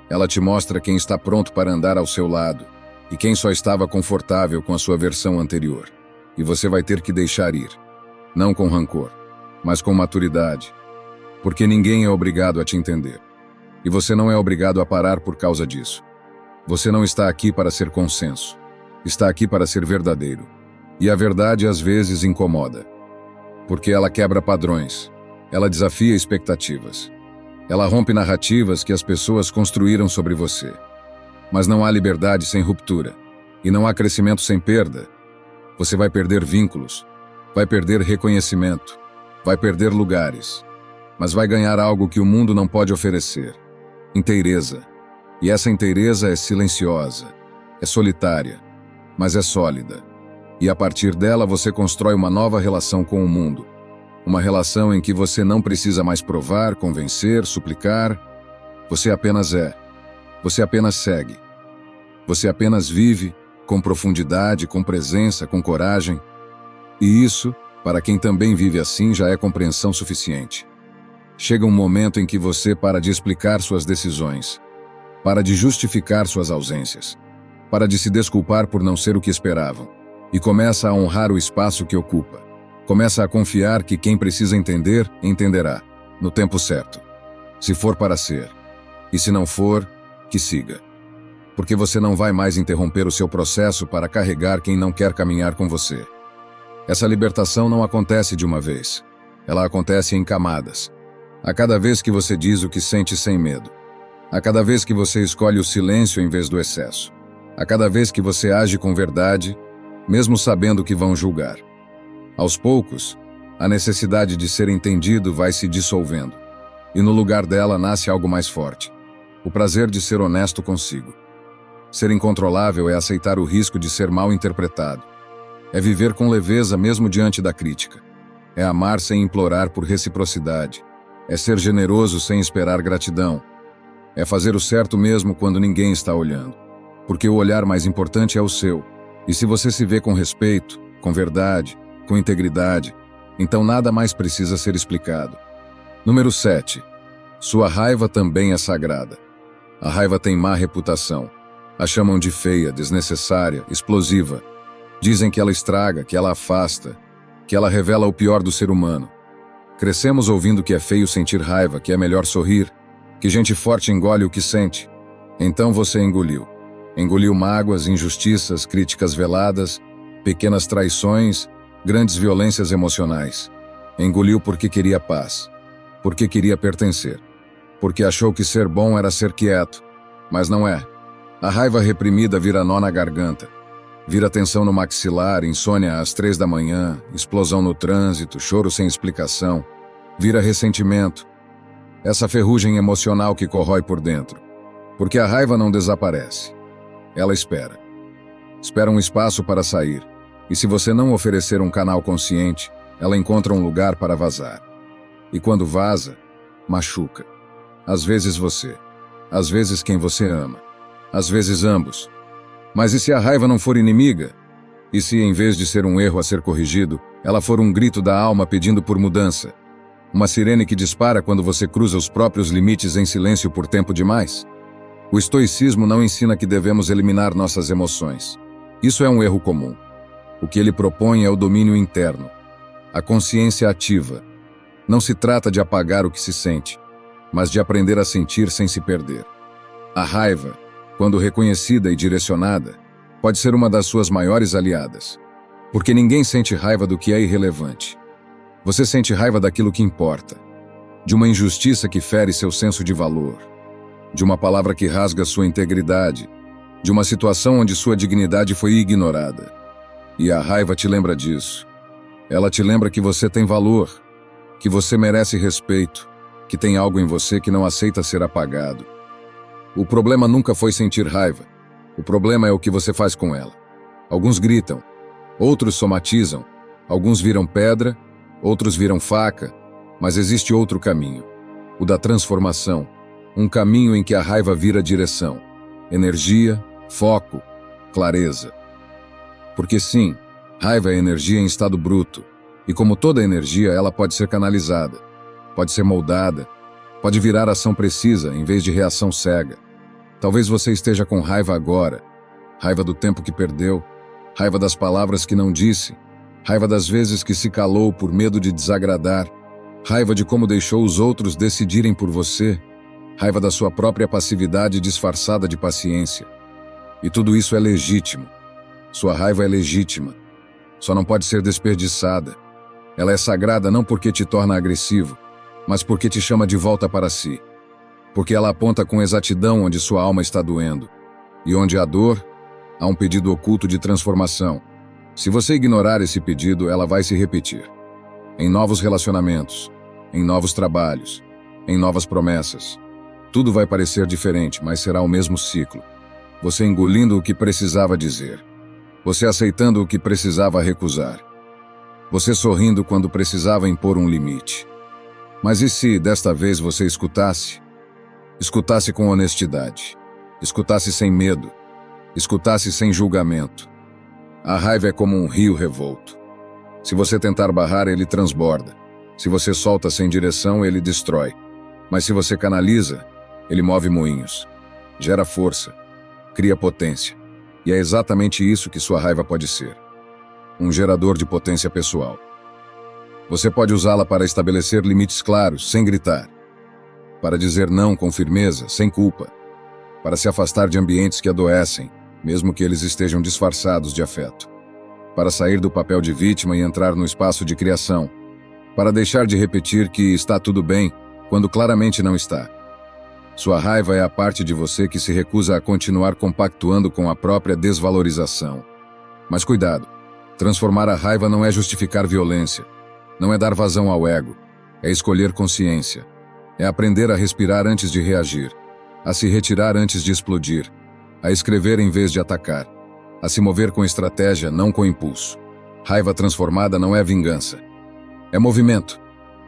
A: Ela te mostra quem está pronto para andar ao seu lado e quem só estava confortável com a sua versão anterior. E você vai ter que deixar ir. Não com rancor, mas com maturidade. Porque ninguém é obrigado a te entender. E você não é obrigado a parar por causa disso. Você não está aqui para ser consenso. Está aqui para ser verdadeiro. E a verdade às vezes incomoda. Porque ela quebra padrões. Ela desafia expectativas. Ela rompe narrativas que as pessoas construíram sobre você. Mas não há liberdade sem ruptura. E não há crescimento sem perda. Você vai perder vínculos. Vai perder reconhecimento. Vai perder lugares. Mas vai ganhar algo que o mundo não pode oferecer. Inteireza. E essa inteireza é silenciosa. É solitária. Mas é sólida. E a partir dela você constrói uma nova relação com o mundo. Uma relação em que você não precisa mais provar, convencer, suplicar. Você apenas é. Você apenas segue. Você apenas vive, com profundidade, com presença, com coragem. E isso, para quem também vive assim, já é compreensão suficiente. Chega um momento em que você para de explicar suas decisões. Para de justificar suas ausências. Para de se desculpar por não ser o que esperavam. E começa a honrar o espaço que ocupa. Começa a confiar que quem precisa entender, entenderá, no tempo certo. Se for para ser. E se não for, que siga. Porque você não vai mais interromper o seu processo para carregar quem não quer caminhar com você. Essa libertação não acontece de uma vez. Ela acontece em camadas. A cada vez que você diz o que sente sem medo. A cada vez que você escolhe o silêncio em vez do excesso. A cada vez que você age com verdade, mesmo sabendo que vão julgar. Aos poucos, a necessidade de ser entendido vai se dissolvendo. E no lugar dela nasce algo mais forte. O prazer de ser honesto consigo. Ser incontrolável é aceitar o risco de ser mal interpretado. É viver com leveza mesmo diante da crítica. É amar sem implorar por reciprocidade. É ser generoso sem esperar gratidão. É fazer o certo mesmo quando ninguém está olhando. Porque o olhar mais importante é o seu. E se você se vê com respeito, com verdade, com integridade, então nada mais precisa ser explicado. Número 7. Sua raiva também é sagrada. A raiva tem má reputação. A chamam de feia, desnecessária, explosiva. Dizem que ela estraga, que ela afasta, que ela revela o pior do ser humano. Crescemos ouvindo que é feio sentir raiva, que é melhor sorrir, que gente forte engole o que sente. Então você engoliu. Engoliu mágoas, injustiças, críticas veladas, pequenas traições, grandes violências emocionais. Engoliu porque queria paz, porque queria pertencer, porque achou que ser bom era ser quieto, mas não é. A raiva reprimida vira nó na garganta, vira tensão no maxilar, insônia às 3 da manhã, explosão no trânsito, choro sem explicação, vira ressentimento. Essa ferrugem emocional que corrói por dentro, porque a raiva não desaparece. Ela espera. Espera um espaço para sair. E se você não oferecer um canal consciente, ela encontra um lugar para vazar. E quando vaza, machuca. Às vezes você. Às vezes quem você ama. Às vezes ambos. Mas e se a raiva não for inimiga? E se, em vez de ser um erro a ser corrigido, ela for um grito da alma pedindo por mudança? Uma sirene que dispara quando você cruza os próprios limites em silêncio por tempo demais? O estoicismo não ensina que devemos eliminar nossas emoções. Isso é um erro comum. O que ele propõe é o domínio interno, a consciência ativa. Não se trata de apagar o que se sente, mas de aprender a sentir sem se perder. A raiva, quando reconhecida e direcionada, pode ser uma das suas maiores aliadas. Porque ninguém sente raiva do que é irrelevante. Você sente raiva daquilo que importa, de uma injustiça que fere seu senso de valor, de uma palavra que rasga sua integridade, de uma situação onde sua dignidade foi ignorada. E a raiva te lembra disso. Ela te lembra que você tem valor, que você merece respeito, que tem algo em você que não aceita ser apagado. O problema nunca foi sentir raiva. O problema é o que você faz com ela. Alguns gritam, outros somatizam, alguns viram pedra, Outros viram faca, mas existe outro caminho, o da transformação, um caminho em que a raiva vira direção, energia, foco, clareza. Porque sim, raiva é energia em estado bruto, e como toda energia, ela pode ser canalizada, pode ser moldada, pode virar ação precisa em vez de reação cega. Talvez você esteja com raiva agora, raiva do tempo que perdeu, raiva das palavras que não disse, raiva das vezes que se calou por medo de desagradar, raiva de como deixou os outros decidirem por você, raiva da sua própria passividade disfarçada de paciência. E tudo isso é legítimo. Sua raiva é legítima. Só não pode ser desperdiçada. Ela é sagrada não porque te torna agressivo, mas porque te chama de volta para si. Porque ela aponta com exatidão onde sua alma está doendo. E onde há dor, há um pedido oculto de transformação. Se você ignorar esse pedido, ela vai se repetir. Em novos relacionamentos, em novos trabalhos, em novas promessas. Tudo vai parecer diferente, mas será o mesmo ciclo. Você engolindo o que precisava dizer. Você aceitando o que precisava recusar. Você sorrindo quando precisava impor um limite. Mas e se, desta vez, você escutasse? Escutasse com honestidade. Escutasse sem medo. Escutasse sem julgamento. A raiva é como um rio revolto. Se você tentar barrar, ele transborda. Se você solta sem direção, ele destrói. Mas se você canaliza, ele move moinhos. Gera força. Cria potência. E é exatamente isso que sua raiva pode ser. Um gerador de potência pessoal. Você pode usá-la para estabelecer limites claros, sem gritar. Para dizer não com firmeza, sem culpa. Para se afastar de ambientes que adoecem, mesmo que eles estejam disfarçados de afeto. Para sair do papel de vítima e entrar no espaço de criação. Para deixar de repetir que está tudo bem, quando claramente não está. Sua raiva é a parte de você que se recusa a continuar compactuando com a própria desvalorização. Mas cuidado, transformar a raiva não é justificar violência, não é dar vazão ao ego, é escolher consciência, é aprender a respirar antes de reagir, a se retirar antes de explodir, a escrever em vez de atacar, a se mover com estratégia, não com impulso. Raiva transformada não é vingança, é movimento.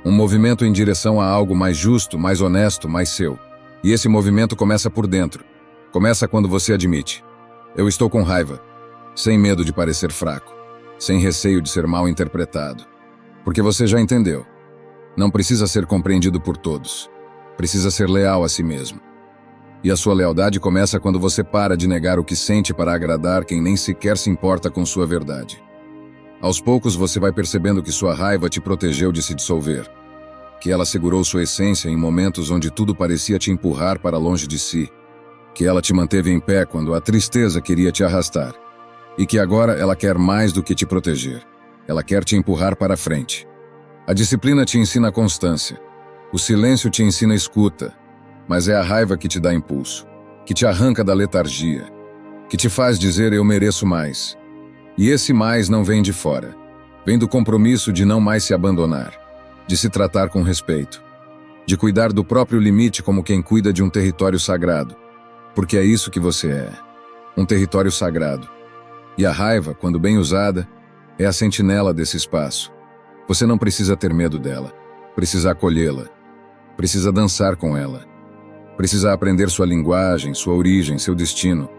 A: Um movimento em direção a algo mais justo, mais honesto, mais seu. E esse movimento começa por dentro. Começa quando você admite: eu estou com raiva, sem medo de parecer fraco, sem receio de ser mal interpretado. Porque você já entendeu. Não precisa ser compreendido por todos. Precisa ser leal a si mesmo. E a sua lealdade começa quando você para de negar o que sente para agradar quem nem sequer se importa com sua verdade. Aos poucos você vai percebendo que sua raiva te protegeu de se dissolver. Que ela segurou sua essência em momentos onde tudo parecia te empurrar para longe de si. Que ela te manteve em pé quando a tristeza queria te arrastar. E que agora ela quer mais do que te proteger. Ela quer te empurrar para frente. A disciplina te ensina constância. O silêncio te ensina escuta. Mas é a raiva que te dá impulso. Que te arranca da letargia. Que te faz dizer: eu mereço mais. E esse mais não vem de fora. Vem do compromisso de não mais se abandonar. De se tratar com respeito. De cuidar do próprio limite como quem cuida de um território sagrado. Porque é isso que você é. Um território sagrado. E a raiva, quando bem usada, é a sentinela desse espaço. Você não precisa ter medo dela. Precisa acolhê-la. Precisa dançar com ela. Precisa aprender sua linguagem, sua origem, seu destino.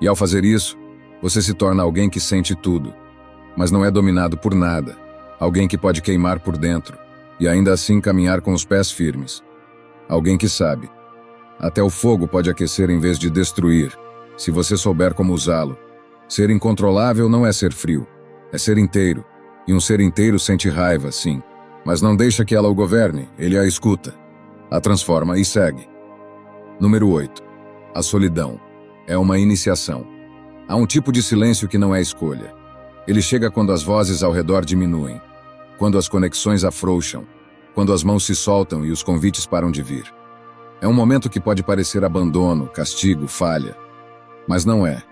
A: E ao fazer isso, você se torna alguém que sente tudo, mas não é dominado por nada. Alguém que pode queimar por dentro e ainda assim caminhar com os pés firmes. Alguém que sabe. Até o fogo pode aquecer em vez de destruir, se você souber como usá-lo. Ser incontrolável não é ser frio, é ser inteiro. E um ser inteiro sente raiva, sim, mas não deixa que ela o governe, ele a escuta, a transforma e segue. Número 8. A solidão. É uma iniciação. Há um tipo de silêncio que não é escolha. Ele chega quando as vozes ao redor diminuem, quando as conexões afrouxam, quando as mãos se soltam e os convites param de vir. É um momento que pode parecer abandono, castigo, falha. Mas não é.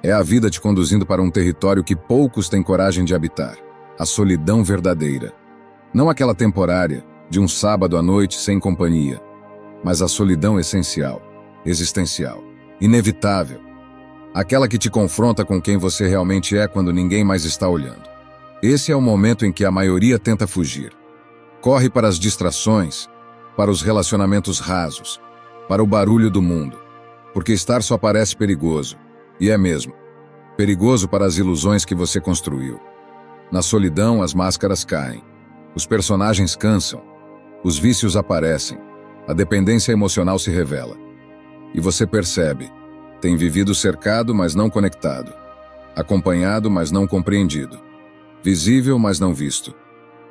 A: É a vida te conduzindo para um território que poucos têm coragem de habitar. A solidão verdadeira. Não aquela temporária, de um sábado à noite sem companhia, mas a solidão essencial, existencial, inevitável. Aquela que te confronta com quem você realmente é quando ninguém mais está olhando. Esse é o momento em que a maioria tenta fugir. Corre para as distrações, para os relacionamentos rasos, para o barulho do mundo, porque estar só parece perigoso, e é mesmo. Perigoso para as ilusões que você construiu. Na solidão, as máscaras caem, os personagens cansam, os vícios aparecem, a dependência emocional se revela. E você percebe, tem vivido cercado, mas não conectado, acompanhado, mas não compreendido, visível, mas não visto.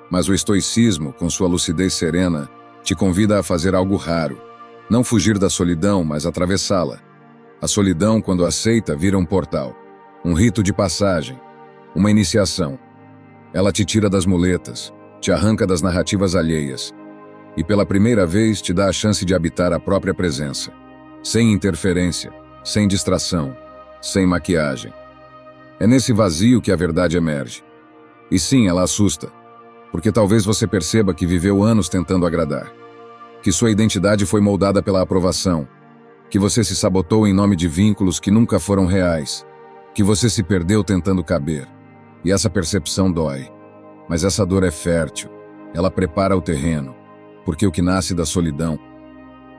A: Mas o estoicismo, com sua lucidez serena, te convida a fazer algo raro, não fugir da solidão, mas atravessá-la. A solidão, quando aceita, vira um portal, um rito de passagem, uma iniciação. Ela te tira das muletas, te arranca das narrativas alheias e pela primeira vez te dá a chance de habitar a própria presença, sem interferência, sem distração, sem maquiagem. É nesse vazio que a verdade emerge. E sim, ela assusta, porque talvez você perceba que viveu anos tentando agradar, que sua identidade foi moldada pela aprovação, que você se sabotou em nome de vínculos que nunca foram reais, que você se perdeu tentando caber. E essa percepção dói. Mas essa dor é fértil, ela prepara o terreno, porque o que nasce da solidão,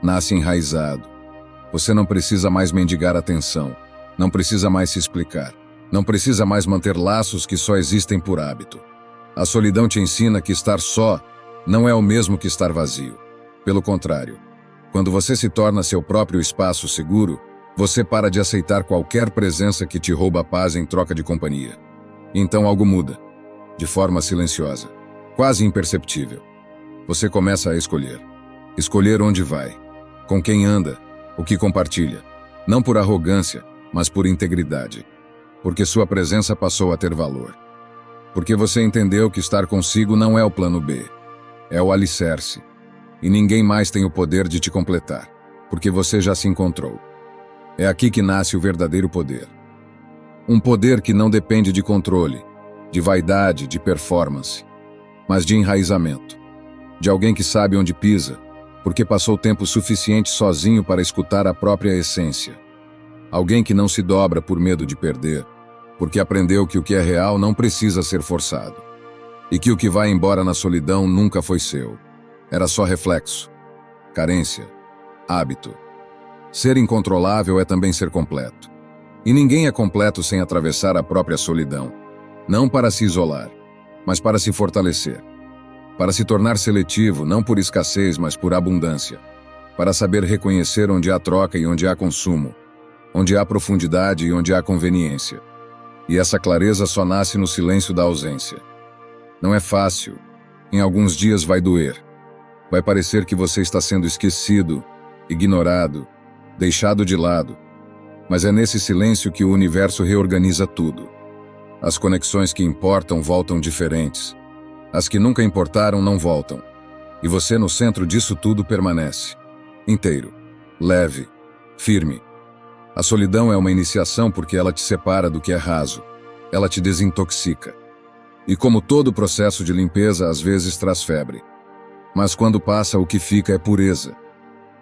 A: nasce enraizado. Você não precisa mais mendigar atenção, não precisa mais se explicar, não precisa mais manter laços que só existem por hábito. A solidão te ensina que estar só não é o mesmo que estar vazio. Pelo contrário, quando você se torna seu próprio espaço seguro, você para de aceitar qualquer presença que te rouba a paz em troca de companhia. Então algo muda, de forma silenciosa, quase imperceptível. Você começa a escolher. Escolher onde vai, com quem anda, o que compartilha. Não por arrogância, mas por integridade. Porque sua presença passou a ter valor. Porque você entendeu que estar consigo não é o plano B, é o alicerce. E ninguém mais tem o poder de te completar, porque você já se encontrou. É aqui que nasce o verdadeiro poder. Um poder que não depende de controle, de vaidade, de performance, mas de enraizamento. De alguém que sabe onde pisa, porque passou tempo suficiente sozinho para escutar a própria essência. Alguém que não se dobra por medo de perder, porque aprendeu que o que é real não precisa ser forçado. E que o que vai embora na solidão nunca foi seu. Era só reflexo, carência, hábito. Ser incontrolável é também ser completo. E ninguém é completo sem atravessar a própria solidão. Não para se isolar, mas para se fortalecer. Para se tornar seletivo, não por escassez, mas por abundância. Para saber reconhecer onde há troca e onde há consumo. Onde há profundidade e onde há conveniência. E essa clareza só nasce no silêncio da ausência. Não é fácil. Em alguns dias vai doer. Vai parecer que você está sendo esquecido, ignorado, deixado de lado. Mas é nesse silêncio que o universo reorganiza tudo. As conexões que importam voltam diferentes. As que nunca importaram não voltam. E você no centro disso tudo permanece. Inteiro, leve, firme. A solidão é uma iniciação porque ela te separa do que é raso. Ela te desintoxica. E como todo processo de limpeza, às vezes traz febre. Mas quando passa, o que fica é pureza.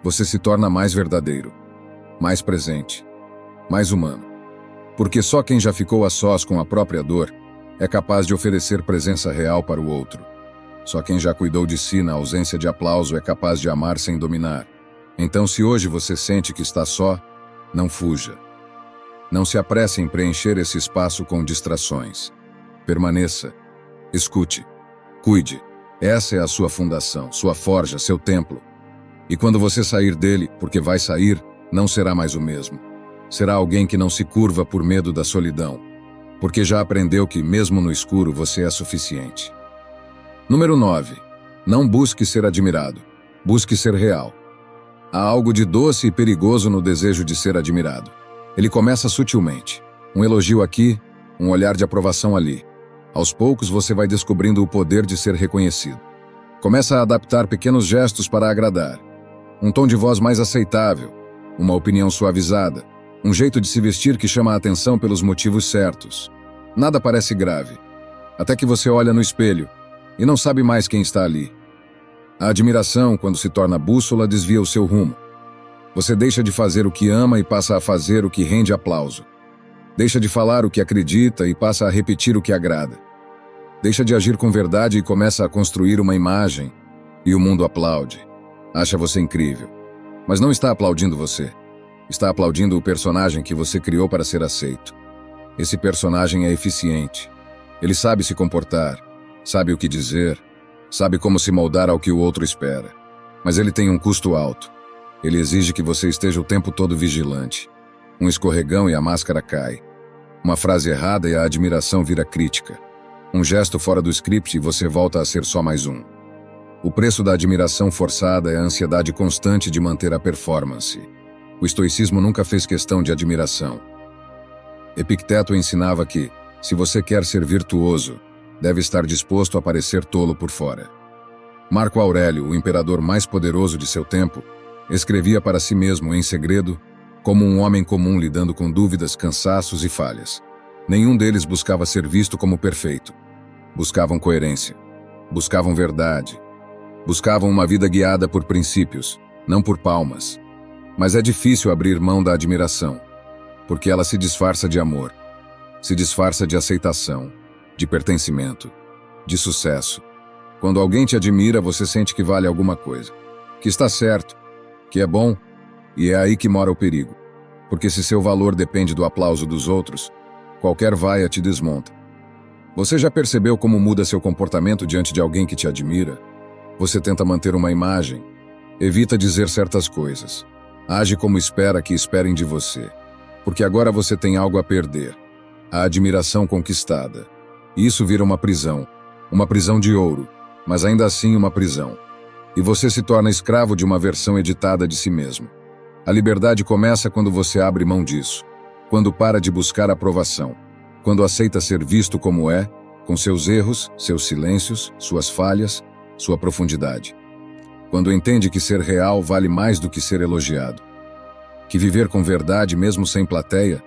A: Você se torna mais verdadeiro, mais presente, mais humano. Porque só quem já ficou a sós com a própria dor é capaz de oferecer presença real para o outro. Só quem já cuidou de si na ausência de aplauso é capaz de amar sem dominar. Então, se hoje você sente que está só, não fuja. Não se apresse em preencher esse espaço com distrações. Permaneça. Escute. Cuide. Essa é a sua fundação, sua forja, seu templo. E quando você sair dele, porque vai sair, não será mais o mesmo. Será alguém que não se curva por medo da solidão, porque já aprendeu que, mesmo no escuro, você é suficiente. Número 9. Não busque ser admirado. Busque ser real. Há algo de doce e perigoso no desejo de ser admirado. Ele começa sutilmente. Um elogio aqui, um olhar de aprovação ali. Aos poucos você vai descobrindo o poder de ser reconhecido. Começa a adaptar pequenos gestos para agradar. Um tom de voz mais aceitável, uma opinião suavizada, um jeito de se vestir que chama a atenção pelos motivos certos. Nada parece grave, até que você olha no espelho e não sabe mais quem está ali. A admiração, quando se torna bússola, desvia o seu rumo. Você deixa de fazer o que ama e passa a fazer o que rende aplauso. Deixa de falar o que acredita e passa a repetir o que agrada. Deixa de agir com verdade e começa a construir uma imagem, e o mundo aplaude. Acha você incrível. Mas não está aplaudindo você. Está aplaudindo o personagem que você criou para ser aceito. Esse personagem é eficiente. Ele sabe se comportar, sabe o que dizer, sabe como se moldar ao que o outro espera. Mas ele tem um custo alto. Ele exige que você esteja o tempo todo vigilante. Um escorregão e a máscara cai. Uma frase errada e a admiração vira crítica. Um gesto fora do script e você volta a ser só mais um. O preço da admiração forçada é a ansiedade constante de manter a performance. O estoicismo nunca fez questão de admiração. Epicteto ensinava que, se você quer ser virtuoso, deve estar disposto a parecer tolo por fora. Marco Aurélio, o imperador mais poderoso de seu tempo, escrevia para si mesmo, em segredo, como um homem comum lidando com dúvidas, cansaços e falhas. Nenhum deles buscava ser visto como perfeito. Buscavam coerência. Buscavam verdade. Buscavam uma vida guiada por princípios, não por palmas. Mas é difícil abrir mão da admiração, porque ela se disfarça de amor, se disfarça de aceitação, de pertencimento, de sucesso. Quando alguém te admira, você sente que vale alguma coisa, que está certo, que é bom, e é aí que mora o perigo. Porque se seu valor depende do aplauso dos outros, qualquer vaia te desmonta. Você já percebeu como muda seu comportamento diante de alguém que te admira? Você tenta manter uma imagem, evita dizer certas coisas, age como espera que esperem de você, porque agora você tem algo a perder, a admiração conquistada. E isso vira uma prisão de ouro, mas ainda assim uma prisão. E você se torna escravo de uma versão editada de si mesmo. A liberdade começa quando você abre mão disso, quando para de buscar aprovação, quando aceita ser visto como é, com seus erros, seus silêncios, suas falhas, sua profundidade. Quando entende que ser real vale mais do que ser elogiado. Que viver com verdade, mesmo sem plateia,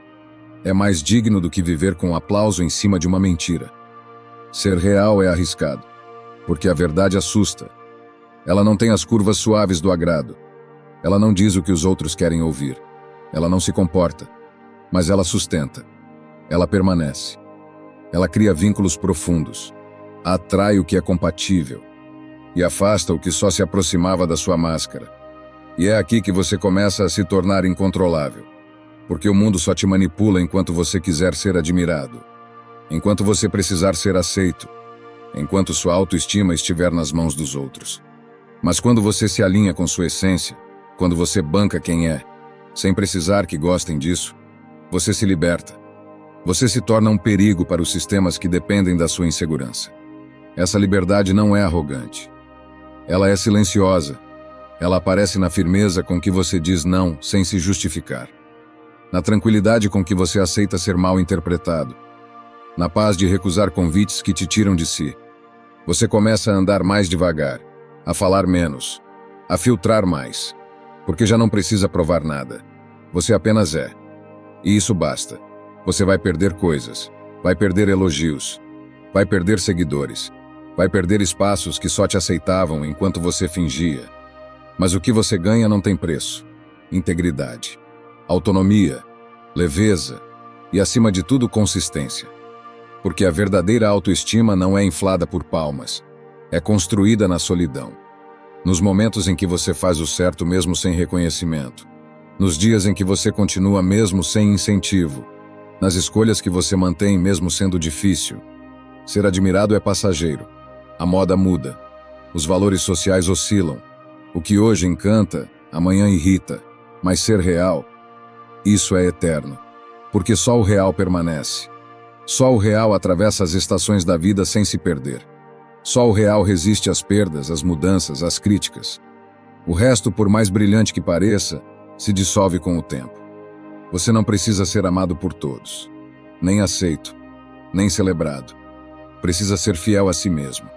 A: é mais digno do que viver com aplauso em cima de uma mentira. Ser real é arriscado, porque a verdade assusta. Ela não tem as curvas suaves do agrado. Ela não diz o que os outros querem ouvir. Ela não se comporta, mas ela sustenta. Ela permanece. Ela cria vínculos profundos. Atrai o que é compatível e afasta o que só se aproximava da sua máscara. E é aqui que você começa a se tornar incontrolável, porque o mundo só te manipula enquanto você quiser ser admirado, enquanto você precisar ser aceito, enquanto sua autoestima estiver nas mãos dos outros. Mas quando você se alinha com sua essência, quando você banca quem é, sem precisar que gostem disso, você se liberta. Você se torna um perigo para os sistemas que dependem da sua insegurança. Essa liberdade não é arrogante. Ela é silenciosa. Ela aparece na firmeza com que você diz não sem se justificar. Na tranquilidade com que você aceita ser mal interpretado. Na paz de recusar convites que te tiram de si. Você começa a andar mais devagar, a falar menos, a filtrar mais, porque já não precisa provar nada. Você apenas é. E isso basta. Você vai perder coisas, vai perder elogios, vai perder seguidores, vai perder espaços que só te aceitavam enquanto você fingia. Mas o que você ganha não tem preço. Integridade, autonomia, leveza e, acima de tudo, consistência. Porque a verdadeira autoestima não é inflada por palmas, é construída na solidão. Nos momentos em que você faz o certo mesmo sem reconhecimento. Nos dias em que você continua mesmo sem incentivo. Nas escolhas que você mantém mesmo sendo difícil. Ser admirado é passageiro. A moda muda. Os valores sociais oscilam. O que hoje encanta, amanhã irrita. Mas ser real, isso é eterno. Porque só o real permanece. Só o real atravessa as estações da vida sem se perder. Só o real resiste às perdas, às mudanças, às críticas. O resto, por mais brilhante que pareça, se dissolve com o tempo. Você não precisa ser amado por todos, nem aceito, nem celebrado. Precisa ser fiel a si mesmo.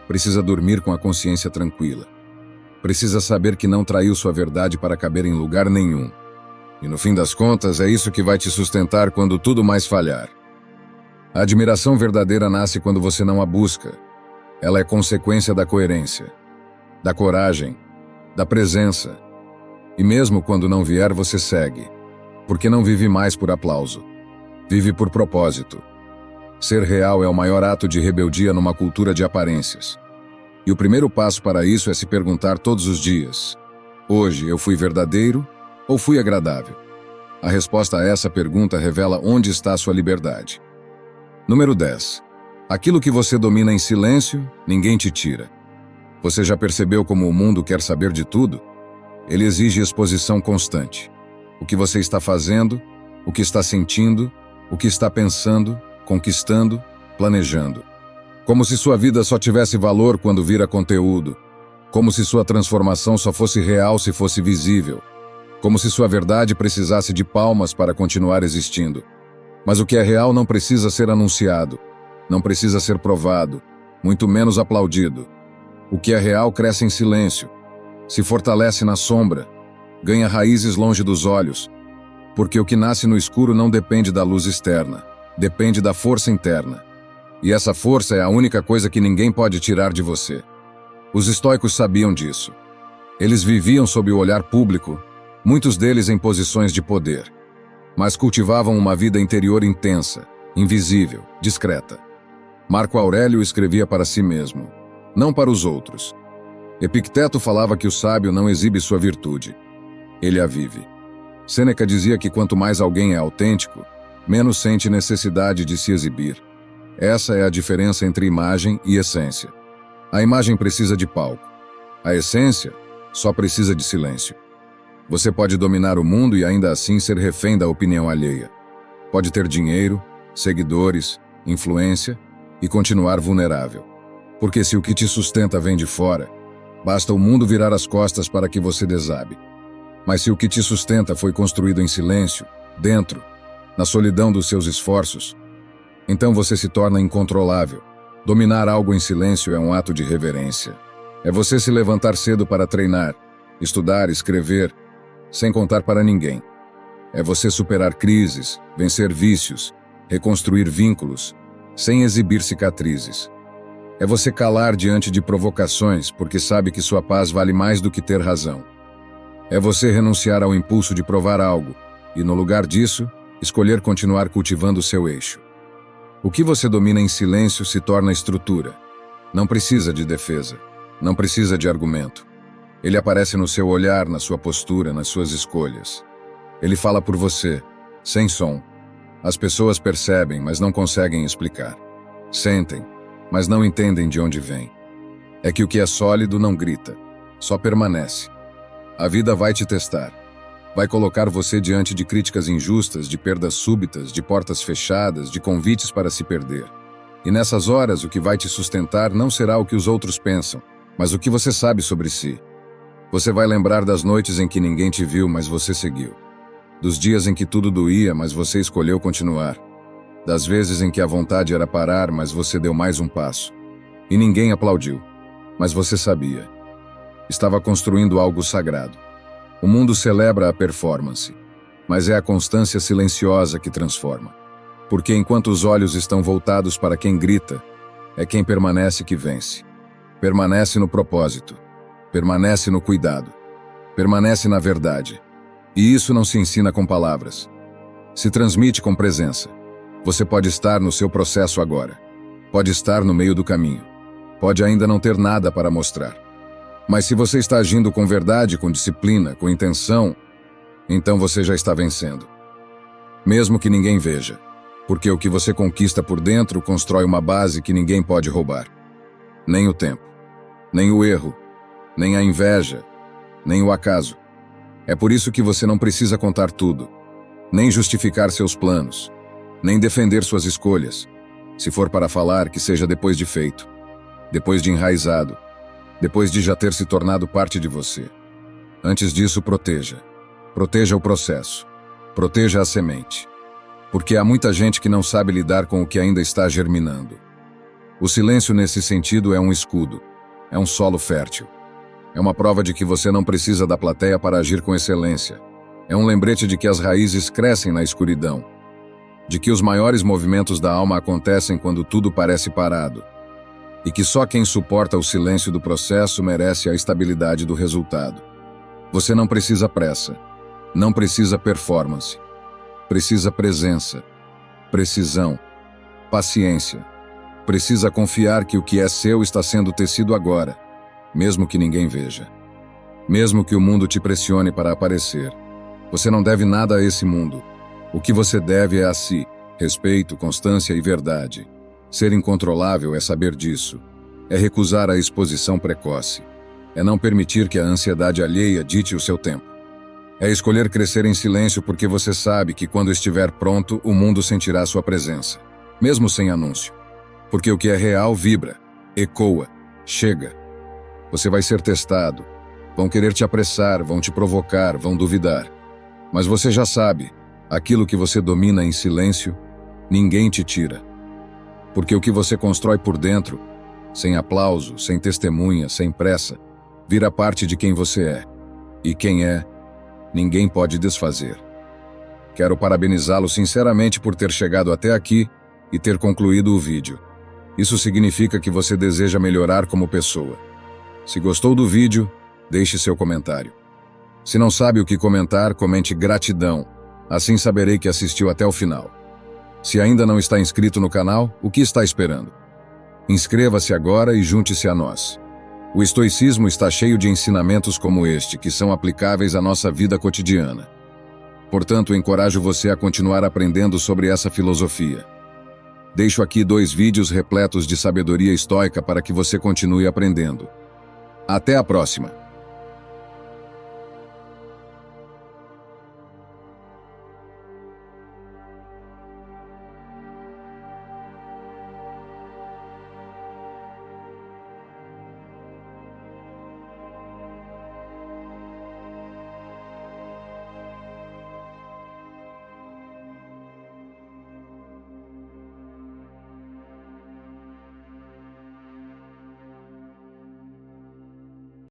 A: Precisa dormir com a consciência tranquila. Precisa saber que não traiu sua verdade para caber em lugar nenhum. E no fim das contas, é isso que vai te sustentar quando tudo mais falhar. A admiração verdadeira nasce quando você não a busca. Ela é consequência da coerência, da coragem, da presença. E mesmo quando não vier, você segue. Porque não vive mais por aplauso. Vive por propósito. Ser real é o maior ato de rebeldia numa cultura de aparências. E o primeiro passo para isso é se perguntar todos os dias: hoje eu fui verdadeiro ou fui agradável? A resposta a essa pergunta revela onde está a sua liberdade. Número 10. Aquilo que você domina em silêncio, ninguém te tira. Você já percebeu como o mundo quer saber de tudo? Ele exige exposição constante. O que você está fazendo, o que está sentindo, o que está pensando, conquistando, planejando. Como se sua vida só tivesse valor quando vira conteúdo. Como se sua transformação só fosse real se fosse visível. Como se sua verdade precisasse de palmas para continuar existindo. Mas o que é real não precisa ser anunciado, não precisa ser provado, muito menos aplaudido. O que é real cresce em silêncio, se fortalece na sombra, ganha raízes longe dos olhos, porque o que nasce no escuro não depende da luz externa, depende da força interna. E essa força é a única coisa que ninguém pode tirar de você. Os estoicos sabiam disso. Eles viviam sob o olhar público, muitos deles em posições de poder, mas cultivavam uma vida interior intensa, invisível, discreta. Marco Aurélio escrevia para si mesmo, não para os outros. Epicteto falava que o sábio não exibe sua virtude, ele a vive. Sêneca dizia que quanto mais alguém é autêntico, menos sente necessidade de se exibir. Essa é a diferença entre imagem e essência. A imagem precisa de palco. A essência só precisa de silêncio. Você pode dominar o mundo e ainda assim ser refém da opinião alheia. Pode ter dinheiro, seguidores, influência e continuar vulnerável. Porque se o que te sustenta vem de fora, basta o mundo virar as costas para que você desabe. Mas se o que te sustenta foi construído em silêncio, dentro, na solidão dos seus esforços, então você se torna incontrolável. Dominar algo em silêncio é um ato de reverência. É você se levantar cedo para treinar, estudar, escrever, sem contar para ninguém. É você superar crises, vencer vícios, reconstruir vínculos, sem exibir cicatrizes. É você calar diante de provocações, porque sabe que sua paz vale mais do que ter razão. É você renunciar ao impulso de provar algo, e no lugar disso, escolher continuar cultivando seu eixo. O que você domina em silêncio se torna estrutura. Não precisa de defesa, não precisa de argumento. Ele aparece no seu olhar, na sua postura, nas suas escolhas. Ele fala por você, sem som. As pessoas percebem, mas não conseguem explicar. Sentem, mas não entendem de onde vem. É que o que é sólido não grita, só permanece. A vida vai te testar. Vai colocar você diante de críticas injustas, de perdas súbitas, de portas fechadas, de convites para se perder. E nessas horas, o que vai te sustentar não será o que os outros pensam, mas o que você sabe sobre si. Você vai lembrar das noites em que ninguém te viu, mas você seguiu. Dos dias em que tudo doía, mas você escolheu continuar. Das vezes em que a vontade era parar, mas você deu mais um passo. E ninguém aplaudiu, mas você sabia. Estava construindo algo sagrado. O mundo celebra a performance, mas é a constância silenciosa que transforma. Porque enquanto os olhos estão voltados para quem grita, é quem permanece que vence. Permanece no propósito. Permanece no cuidado. Permanece na verdade. E isso não se ensina com palavras. Se transmite com presença. Você pode estar no seu processo agora. Pode estar no meio do caminho. Pode ainda não ter nada para mostrar. Mas se você está agindo com verdade, com disciplina, com intenção, então você já está vencendo. Mesmo que ninguém veja. Porque o que você conquista por dentro constrói uma base que ninguém pode roubar. Nem o tempo. Nem o erro. Nem a inveja, nem o acaso. É por isso que você não precisa contar tudo, nem justificar seus planos, nem defender suas escolhas. Se for para falar, que seja depois de feito, depois de enraizado, depois de já ter se tornado parte de você. Antes disso, proteja. Proteja o processo. Proteja a semente. Porque há muita gente que não sabe lidar com o que ainda está germinando. O silêncio nesse sentido é um escudo, é um solo fértil. É uma prova de que você não precisa da plateia para agir com excelência. É um lembrete de que as raízes crescem na escuridão. De que os maiores movimentos da alma acontecem quando tudo parece parado. E que só quem suporta o silêncio do processo merece a estabilidade do resultado. Você não precisa pressa. Não precisa performance. Precisa presença. Precisão. Paciência. Precisa confiar que o que é seu está sendo tecido agora, mesmo que ninguém veja. Mesmo que o mundo te pressione para aparecer. Você não deve nada a esse mundo. O que você deve é a si: respeito, constância e verdade. Ser incontrolável é saber disso. É recusar a exposição precoce. É não permitir que a ansiedade alheia dite o seu tempo. É escolher crescer em silêncio porque você sabe que quando estiver pronto, o mundo sentirá sua presença, mesmo sem anúncio. Porque o que é real vibra, ecoa, chega. Você vai ser testado. Vão querer te apressar, vão te provocar, vão duvidar. Mas você já sabe, aquilo que você domina em silêncio, ninguém te tira. Porque o que você constrói por dentro, sem aplauso, sem testemunha, sem pressa, vira parte de quem você é. E quem é, ninguém pode desfazer. Quero parabenizá-lo sinceramente por ter chegado até aqui e ter concluído o vídeo. Isso significa que você deseja melhorar como pessoa. Se gostou do vídeo, deixe seu comentário. Se não sabe o que comentar, comente gratidão. Assim saberei que assistiu até o final. Se ainda não está inscrito no canal, o que está esperando? Inscreva-se agora e junte-se a nós. O estoicismo está cheio de ensinamentos como este, que são aplicáveis à nossa vida cotidiana. Portanto, encorajo você a continuar aprendendo sobre essa filosofia. Deixo aqui 2 vídeos repletos de sabedoria estoica para que você continue aprendendo. Até a próxima!